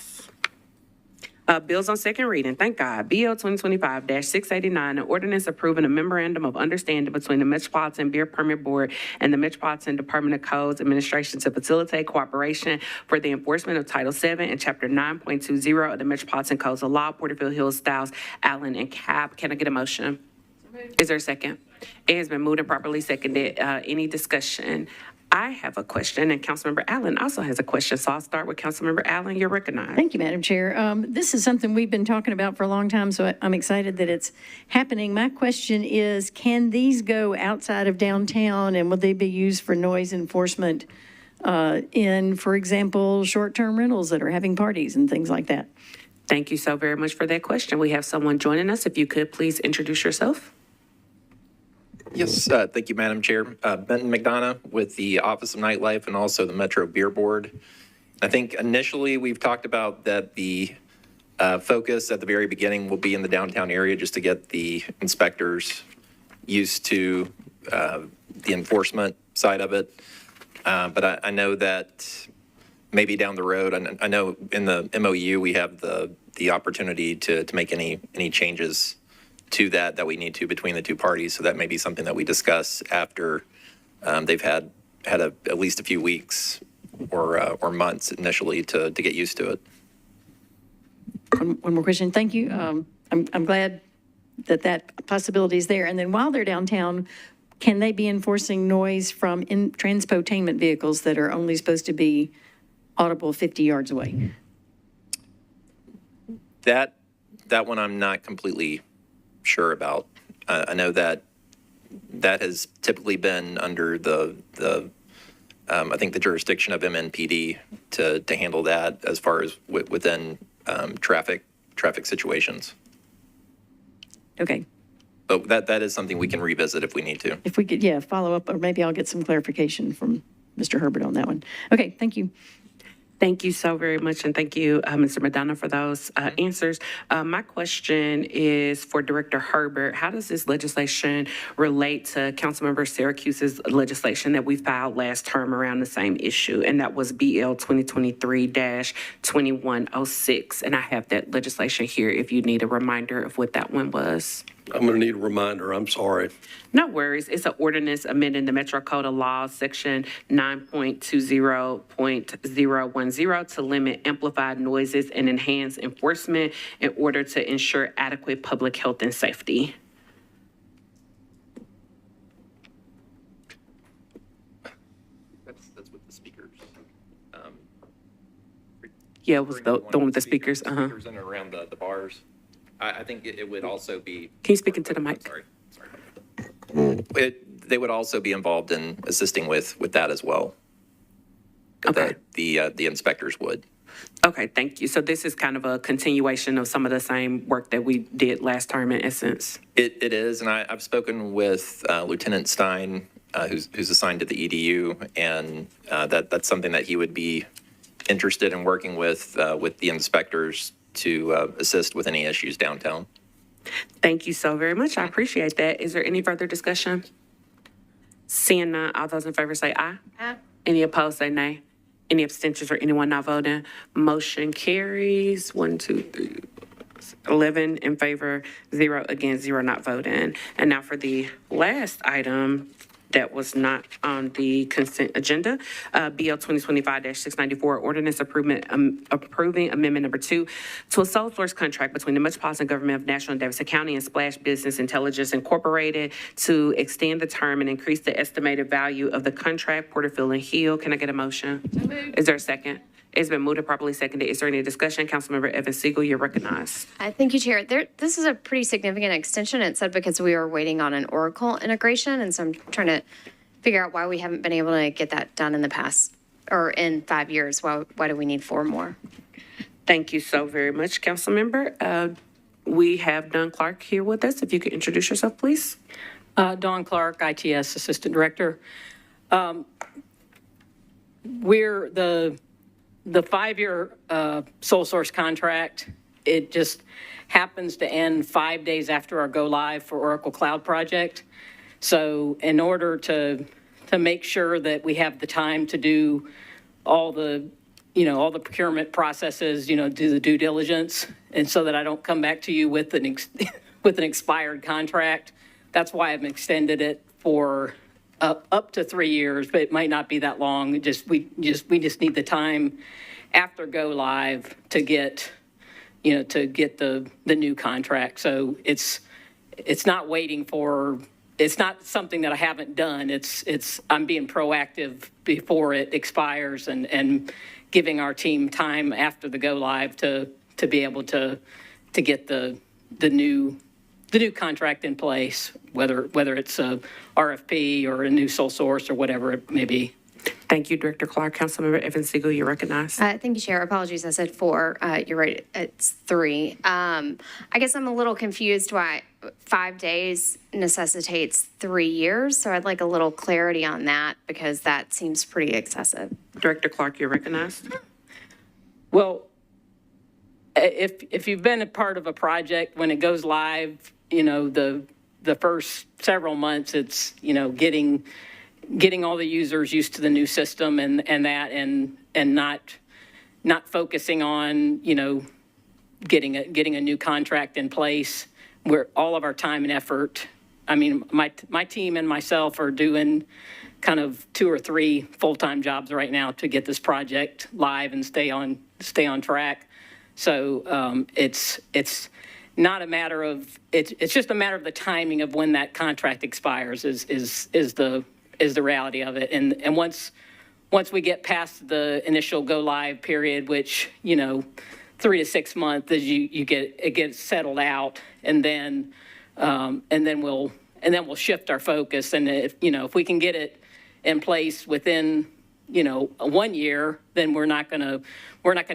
bills on second reading. Thank God. BL 2025-689, an ordinance approving a memorandum of understanding between the Metropolitan Beer Permit Board and the Metropolitan Department of Codes Administration to facilitate cooperation for the enforcement of Title VII and Chapter 9.20 of the Metropolitan Codes of Law, Porterville Hills, Stiles, Allen, and Cab. Can I get a motion? Is there a second? It has been moved and properly seconded. Any discussion? I have a question, and Councilmember Allen also has a question. So I'll start with Councilmember Allen. You're recognized. Thank you, Madam Chair. This is something we've been talking about for a long time, so I'm excited that it's happening. My question is, can these go outside of downtown, and will they be used for noise enforcement in, for example, short-term rentals that are having parties and things like that? Thank you so very much for that question. We have someone joining us. If you could please introduce yourself. Yes, thank you, Madam Chair. Benton McDonough with the Office of Nightlife and also the Metro Beer Board. I think initially we've talked about that the focus at the very beginning will be in the downtown area just to get the inspectors used to the enforcement side of it. But I know that maybe down the road, I know in the MOU we have the opportunity to make any changes to that we need to between the two parties. So that may be something that we discuss after they've had at least a few weeks or months initially to get used to it. One more question. Thank you. I'm glad that possibility is there. And then while they're downtown, can they be enforcing noise from transportainment vehicles that are only supposed to be audible 50 yards away? That one I'm not completely sure about. I know that has typically been under the I think the jurisdiction of MNPD to handle that as far as within traffic situations. Okay. But that is something we can revisit if we need to. If we could, follow up, or maybe I'll get some clarification from Mr. Herbert on that one. Okay, thank you. Thank you so very much, and thank you, Mr. McDonough, for those answers. My question is for Director Herbert. How does this legislation relate to Councilmember Syracuse's legislation that we filed last term around the same issue, and that was BL 2023-2106? And I have that legislation here if you need a reminder of what that one was. I'm going to need a reminder. I'm sorry. No worries. It's an ordinance amending the Metro Code of Law, Section 9.20.010, to limit amplified noises and enhance enforcement in order to ensure adequate public health and safety. That's with the speakers. Yeah, it was the one with the speakers. Speakers in and around the bars. I think it would also be. Can you speak into the mic? Sorry. They would also be involved in assisting with that as well. Okay. The inspectors would. Okay, thank you. So this is kind of a continuation of some of the same work that we did last term in essence. It is, and I've spoken with Lieutenant Stein, who's assigned to the EDU, and that's something that he would be interested in working with the inspectors to assist with any issues downtown. Thank you so very much. I appreciate that. Is there any further discussion? Seeing none, all those in favor say aye. Aye. Any opposed say nay. Any abstentions or anyone not voting? Motion carries 11 in favor, 0 against, 0 not voting. And now for the last item That was not on the consent agenda. BL 2025-694, ordinance approving amendment number 2 to a sole source contract between the Metropolitan Government of Nashville and Davidson County and Splash Business Intelligence Incorporated to extend the term and increase the estimated value of the contract, Porterfield and Hill. Can I get a motion? Is there a second? It's been moved and properly seconded. Is there any discussion? Councilmember Evans Siegel, you're recognized. Thank you, Chair. This is a pretty significant extension. It said because we are waiting on an Oracle integration, and so I'm trying to figure out why we haven't been able to get that done in the past, or in 5 years. Why do we need 4 more? Thank you so very much, Councilmember. We have Dawn Clark here with us. If you could introduce yourself, please. Dawn Clark, ITS Assistant Director. We're the 5-year sole source contract. It just happens to end 5 days after our go live for Oracle Cloud Project. So in order to make sure that we have the time to do all the procurement processes, do the due diligence, and so that I don't come back to you with an expired contract, that's why I've extended it for up to 3 years, but it might not be that long. We just need the time after go live to get the new contract. So it's not waiting for. It's not something that I haven't done. I'm being proactive before it expires and giving our team time after the go live to be able to get the new contract in place, whether it's a RFP or a new sole source or whatever it may be. Thank you, Director Clark. Councilmember Evans Siegel, you're recognized. Thank you, Chair. Apologies, I said 4. You're right, it's 3. I guess I'm a little confused why 5 days necessitates 3 years. So I'd like a little clarity on that because that seems pretty excessive. Director Clark, you're recognized. Well, if you've been a part of a project, when it goes live, the first several months, it's, getting all the users used to the new system and not focusing on, getting a new contract in place where all of our time and effort, my team and myself are doing kind of 2 or 3 full-time jobs right now to get this project live and stay on track. So it's not a matter of, it's just a matter of the timing of when that contract expires is the reality of it. And once we get past the initial go live period, which, 3 to 6 months, as it gets settled out, and then we'll shift our focus. And if we can get it in place within 1 year, then we're not gonna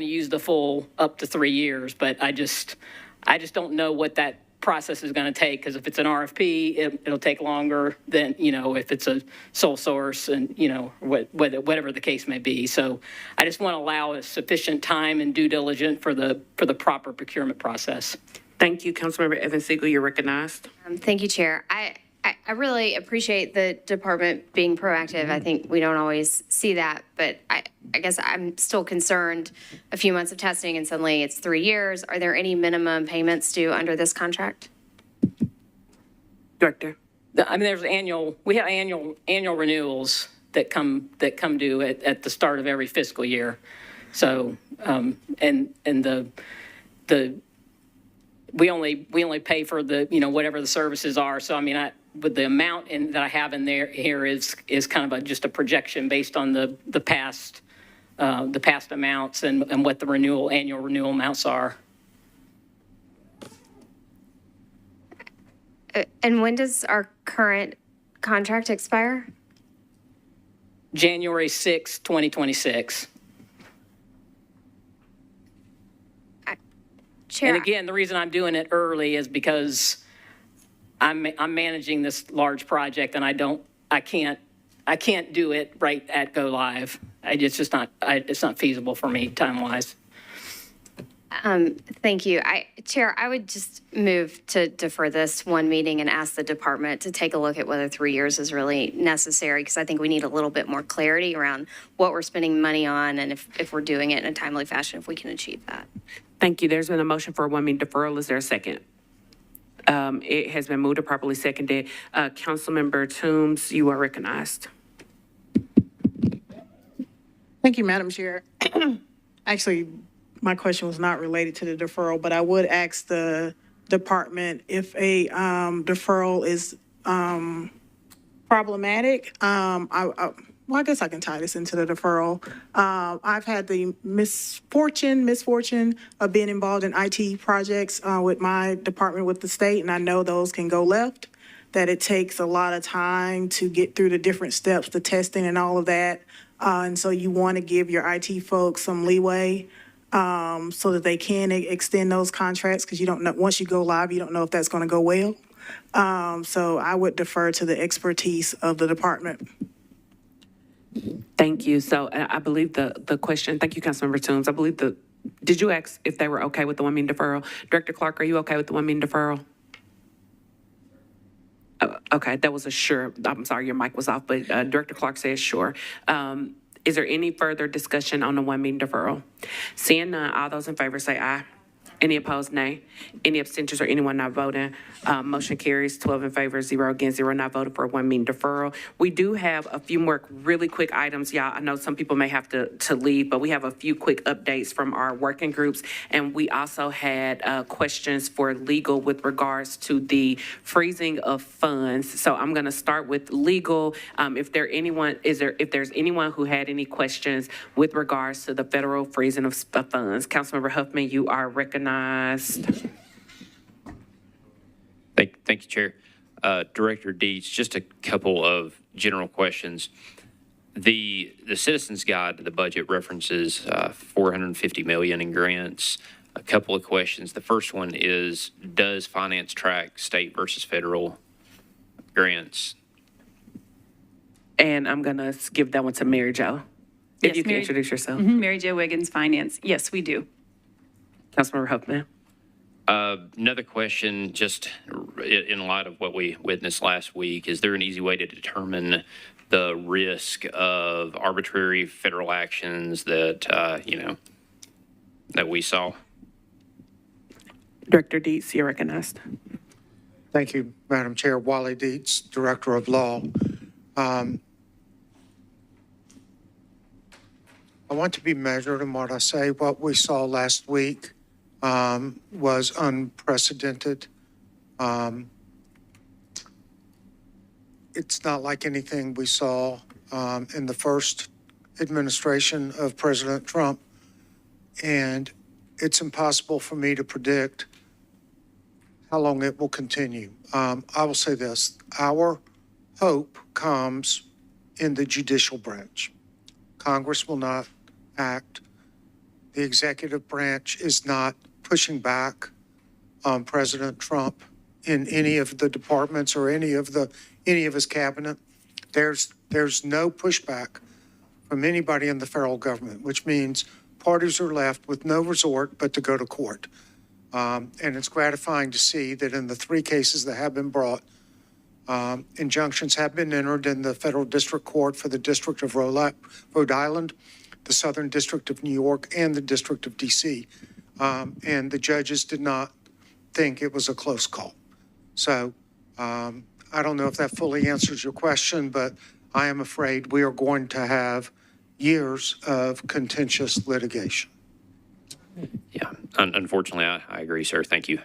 use the full up to 3 years. But I just don't know what that process is going to take, because if it's an RFP, it'll take longer than, if it's a sole source and, whatever the case may be. So I just want to allow a sufficient time and due diligence for the proper procurement process. Thank you, Councilmember Evans Siegel, you're recognized. Thank you, Chair. I really appreciate the department being proactive. I think we don't always see that, but I guess I'm still concerned. A few months of testing and suddenly it's 3 years. Are there any minimum payments due under this contract? Director. We have annual renewals that come due at the start of every fiscal year. So, we only pay for the, whatever the services are. So, but the amount that I have in here is kind of just a projection based on the past amounts and what the annual renewal amounts are. And when does our current contract expire? January 6, 2026. Chair. And again, the reason I'm doing it early is because I'm managing this large project, and I can't do it right at go live. It's not feasible for me time-wise. Thank you. Chair, I would just move to defer this one meeting and ask the department to take a look at whether 3 years is really necessary, because I think we need a little bit more clarity around what we're spending money on and if we're doing it in a timely fashion, if we can achieve that. Thank you. There's been a motion for a 1 meeting deferral. Is there a second? It has been moved and properly seconded. Councilmember Toombs, you are recognized. Thank you, Madam Chair. Actually, my question was not related to the deferral, but I would ask the department if a deferral is problematic. Well, I guess I can tie this into the deferral. I've had the misfortune of being involved in IT projects with my department with the state, and I know those can go left, that it takes a lot of time to get through the different steps, the testing and all of that. And so you want to give your IT folks some leeway so that they can extend those contracts, because you don't know, once you go live, you don't know if that's going to go well. So I would defer to the expertise of the department. Thank you. So I believe the question, thank you, Councilmember Toombs. I believe did you ask if they were okay with the 1 meeting deferral? Director Clark, are you okay with the 1 meeting deferral? Okay, that was a sure. I'm sorry, your mic was off, but Director Clark says sure. Is there any further discussion on the 1 meeting deferral? Seeing none, all those in favor say aye. Any opposed, nay. Any abstentions or anyone not voting? Motion carries 12 in favor, 0 against, 0 not voting for a 1 meeting deferral. We do have a few more really quick items, y'all. I know some people may have to leave, but we have a few quick updates from our working groups. And we also had questions for legal with regards to the freezing of funds. So I'm going to start with legal. If there's anyone who had any questions with regards to the federal freezing of funds, Councilmember Huffman, you are recognized. Thank you, Chair. Director Deeds, just a couple of general questions. The Citizens Guide to the budget references $450 million in grants. A couple of questions. The first one is, does finance track state versus federal grants? And I'm going to give that one to Mary Jo. If Yes, you can Mary- introduce yourself. Mary Jo Wiggins, Finance. Yes, we do. Councilmember Huffman. Another question, just in light of what we witnessed last week, is there an easy way to determine the risk of arbitrary federal actions that, that we saw? Director Deets, you're recognized. Thank you, Madam Chair. Wally Dietz, Director of Law. I want to be measured in what I say. What we saw last week was unprecedented. It's not like anything we saw in the first administration of President Trump, and it's impossible for me to predict how long it will continue. I will say this, our hope comes in the judicial branch. Congress will not act. The executive branch is not pushing back on President Trump in any of the departments or any of his cabinet. There's no pushback from anybody in the federal government, which means parties are left with no resort but to go to court. And it's gratifying to see that in the 3 cases that have been brought, injunctions have been entered in the federal district court for the District of Rhode Island, the Southern District of New York, and the District of D.C. And the judges did not think it was a close call. So I don't know if that fully answers your question, but I am afraid we are going to have years of contentious litigation. Yeah, unfortunately, I agree, sir. Thank you.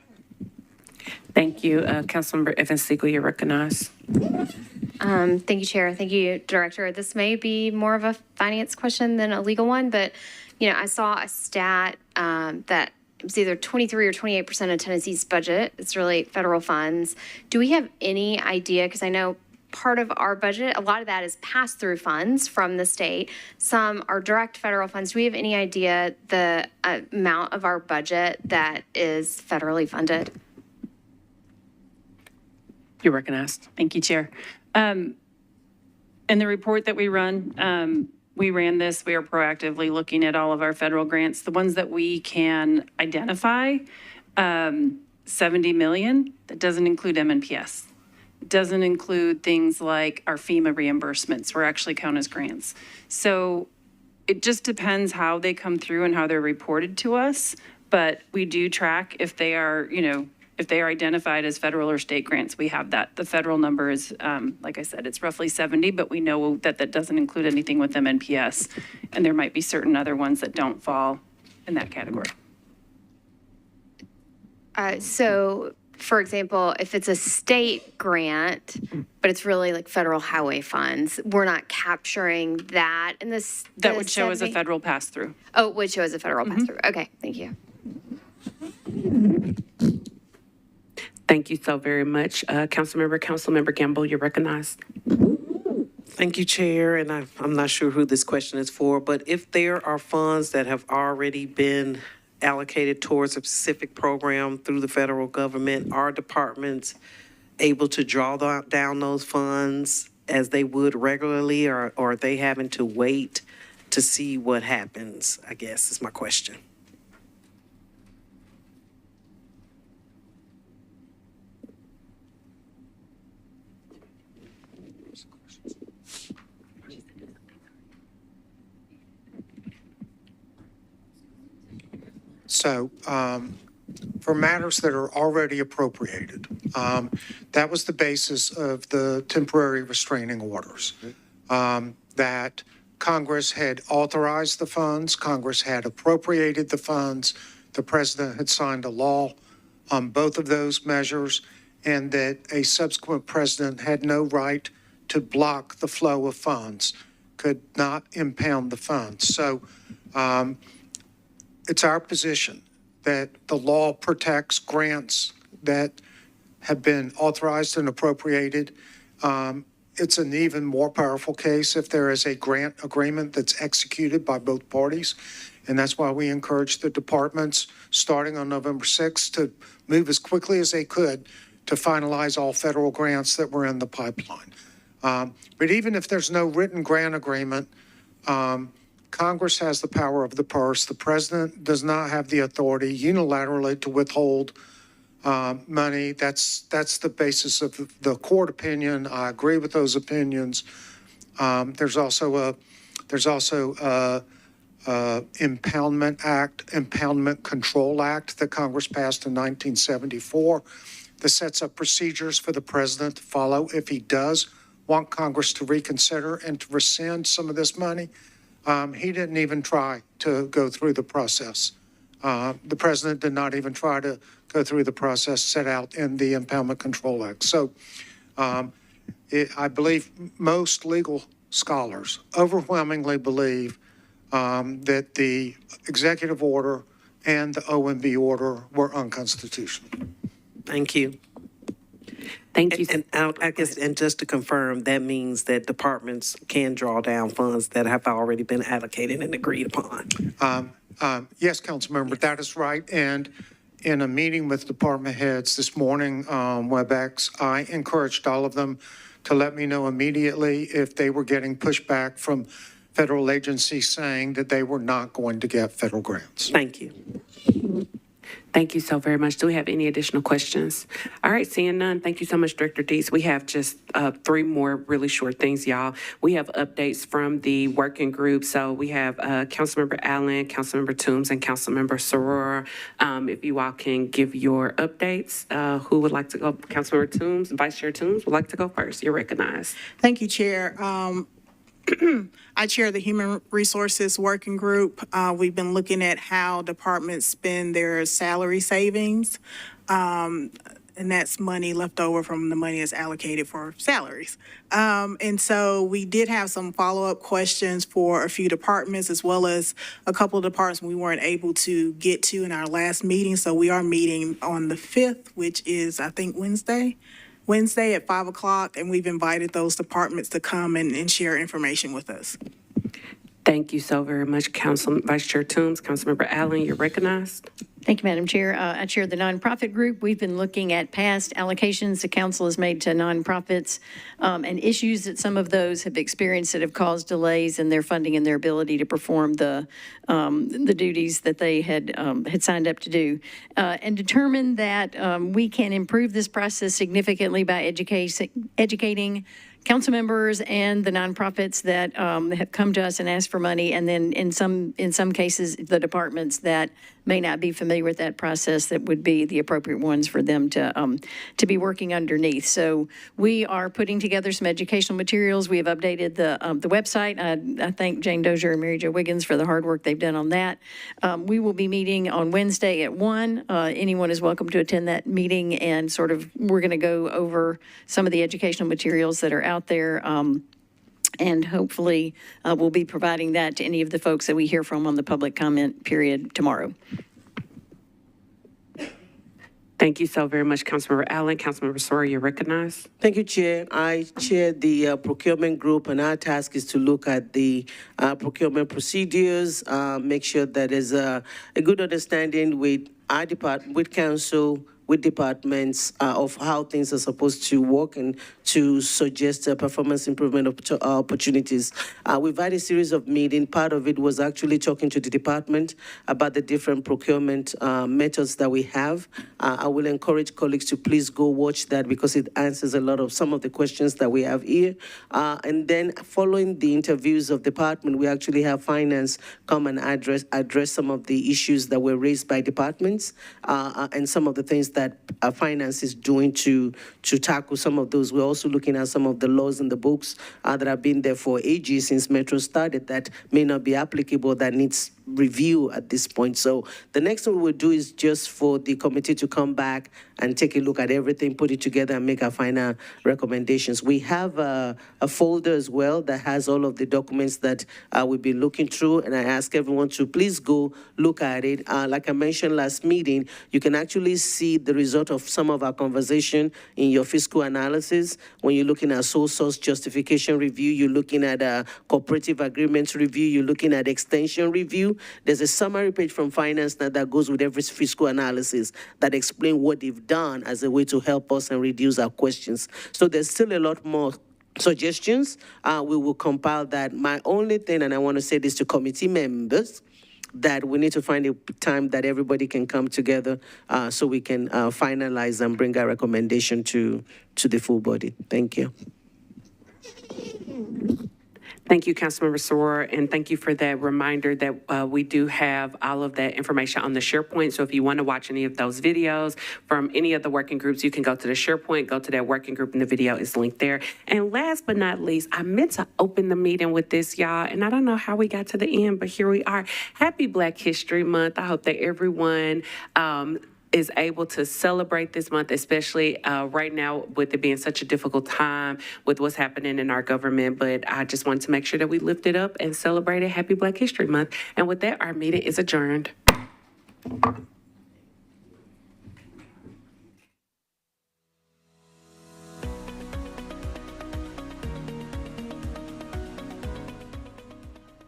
Thank you. Councilmember Evans Siegel, you're recognized. Thank you, Chair. Thank you, Director. This may be more of a finance question than a legal one, but, I saw a stat that it was either 23 or 28% of Tennessee's budget. It's really federal funds. Do we have any idea, because I know part of our budget, a lot of that is pass-through funds from the state. Some are direct federal funds. Do we have any idea the amount of our budget that is federally funded? You're recognized. Thank you, Chair. In the report that we run, we ran this. We are proactively looking at all of our federal grants. The ones that we can identify, $70 million. That doesn't include MNPS. It doesn't include things like our FEMA reimbursements, were actually count as grants. So it just depends how they come through and how they're reported to us. But we do track if they are, If they are identified as federal or state grants, we have that. The federal number is, like I said, it's roughly 70, but we know that that doesn't include anything with MNPS. And there might be certain other ones that don't fall in that category. So, for example, if it's a state grant, but it's really like federal highway funds, we're not capturing that in this. That would show as a federal pass-through. Oh, it would show as a federal pass-through. Okay, thank you. Thank you so very much. Councilmember Gamble, you're recognized. Thank you, Chair, and I'm not sure who this question is for, but if there are funds that have already been allocated towards a specific program through the federal government, are departments able to draw down those funds as they would regularly, or are they having to wait to see what happens, I guess is my question. So for matters that are already appropriated, that was the basis of the temporary restraining orders, that Congress had authorized the funds, Congress had appropriated the funds, the president had signed a law on both of those measures, and that a subsequent president had no right to block the flow of funds, could not impound the funds. So it's our position that the law protects grants that have been authorized and appropriated. It's an even more powerful case if there is a grant agreement that's executed by both parties. And that's why we encourage the departments, starting on November 6th, to move as quickly as they could to finalize all federal grants that were in the pipeline. But even if there's no written grant agreement, Congress has the power of the purse. The president does not have the authority unilaterally to withhold money. That's the basis of the court opinion. I agree with those opinions. There's also a Impoundment Control Act that Congress passed in 1974 that sets up procedures for the president to follow if he does want Congress to reconsider and to rescind some of this money. He didn't even try to go through the process. The president did not even try to go through the process set out in the Impoundment Control Act. So I believe most legal scholars overwhelmingly believe that the executive order and the OMB order were unconstitutional. Thank you. Thank you. And I guess, and just to confirm, that means that departments can draw down funds that have already been allocated and agreed upon. Yes, Councilmember, that is right. And in a meeting with department heads this morning, WebEx, I encouraged all of them to let me know immediately if they were getting pushback from federal agencies saying that they were not going to get federal grants. Thank you. Thank you so very much. Do we have any additional questions? All right, seeing none, thank you so much, Director Dees. We have just 3 more really short things, y'all. We have updates from the working group. So we have Councilmember Allen, Councilmember Toombs, and Councilmember Soror. If you all can give your updates, who would like to go? Councilmember Toombs, Vice Chair Toombs would like to go first. You're recognized. Thank you, Chair. I chair the Human Resources Working Group. We've been looking at how departments spend their salary savings, and that's money left over from the money that's allocated for salaries. And so we did have some follow-up questions for a few departments, as well as a couple of departments we weren't able to get to in our last meeting. So we are meeting on the 5th, which is, I think, Wednesday at 5 o'clock, and we've invited those departments to come and share information with us. Thank you so very much, Vice Chair Toombs. Councilmember Allen, you're recognized. Thank you, Madam Chair. I chair the nonprofit group. We've been looking at past allocations the council has made to nonprofits and issues that some of those have experienced that have caused delays in their funding and their ability to perform the duties that they had signed up to do, and determined that we can improve this process significantly by educating council members and the nonprofits that have come to us and asked for money, and then in some cases, the departments that may not be familiar with that process, that would be the appropriate ones for them to be working underneath. So we are putting together some educational materials. We have updated the website. I thank Jane Dozier and Mary Jo Wiggins for the hard work they've done on that. We will be meeting on Wednesday at 1. Anyone is welcome to attend that meeting, and sort of we're going to go over some of the educational materials that are out there. And hopefully we'll be providing that to any of the folks that we hear from on the public comment period tomorrow. Thank you so very much, Councilmember Allen. Councilmember Sawyer, you're recognized. Thank you, Chair. I chair the procurement group, and our task is to look at the procurement procedures, make sure that there's a good understanding with our department, with council, with departments of how things are supposed to work, and to suggest performance improvement opportunities. We've had a series of meetings. Part of it was actually talking to the department about the different procurement methods that we have. I will encourage colleagues to please go watch that, because it answers a lot of some of the questions that we have here. And then following the interviews of department, we actually have finance come and address some of the issues that were raised by departments, and some of the things that finance is doing to tackle some of those. We're also looking at some of the laws in the books that have been there for ages since Metro started that may not be applicable, that needs review at this point. So the next thing we will do is just for the committee to come back and take a look at everything, put it together, and make our final recommendations. We have a folder as well that has all of the documents that we've been looking through, and I ask everyone to please go look at it. Like I mentioned last meeting, you can actually see the result of some of our conversation in your fiscal analysis. When you're looking at sole source justification review, you're looking at a cooperative agreements review, you're looking at extension review. There's a summary page from finance that goes with every fiscal analysis that explain what they've done as a way to help us and reduce our questions. So there's still a lot more suggestions. We will compile that. My only thing, and I want to say this to committee members, that we need to find a time that everybody can come together so we can finalize and bring our recommendation to the full body. Thank you. Thank you, Councilmember Sawyer, and thank you for that reminder that we do have all of that information on the SharePoint. So if you want to watch any of those videos from any of the working groups, you can go to the SharePoint, go to that working group, and the video is linked there. And last but not least, I meant to open the meeting with this, y'all, and I don't know how we got to the end, but here we are. Happy Black History Month. I hope that everyone is able to celebrate this month, especially right now with it being such a difficult time with what's happening in our government. But I just wanted to make sure that we lift it up and celebrate it. Happy Black History Month. And with that, our meeting is adjourned.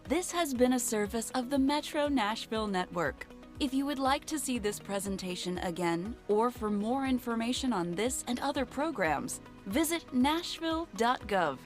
This has been a service of the Metro Nashville Network. If you would like to see this presentation again, or for more information on this and other programs, visit nashville.gov.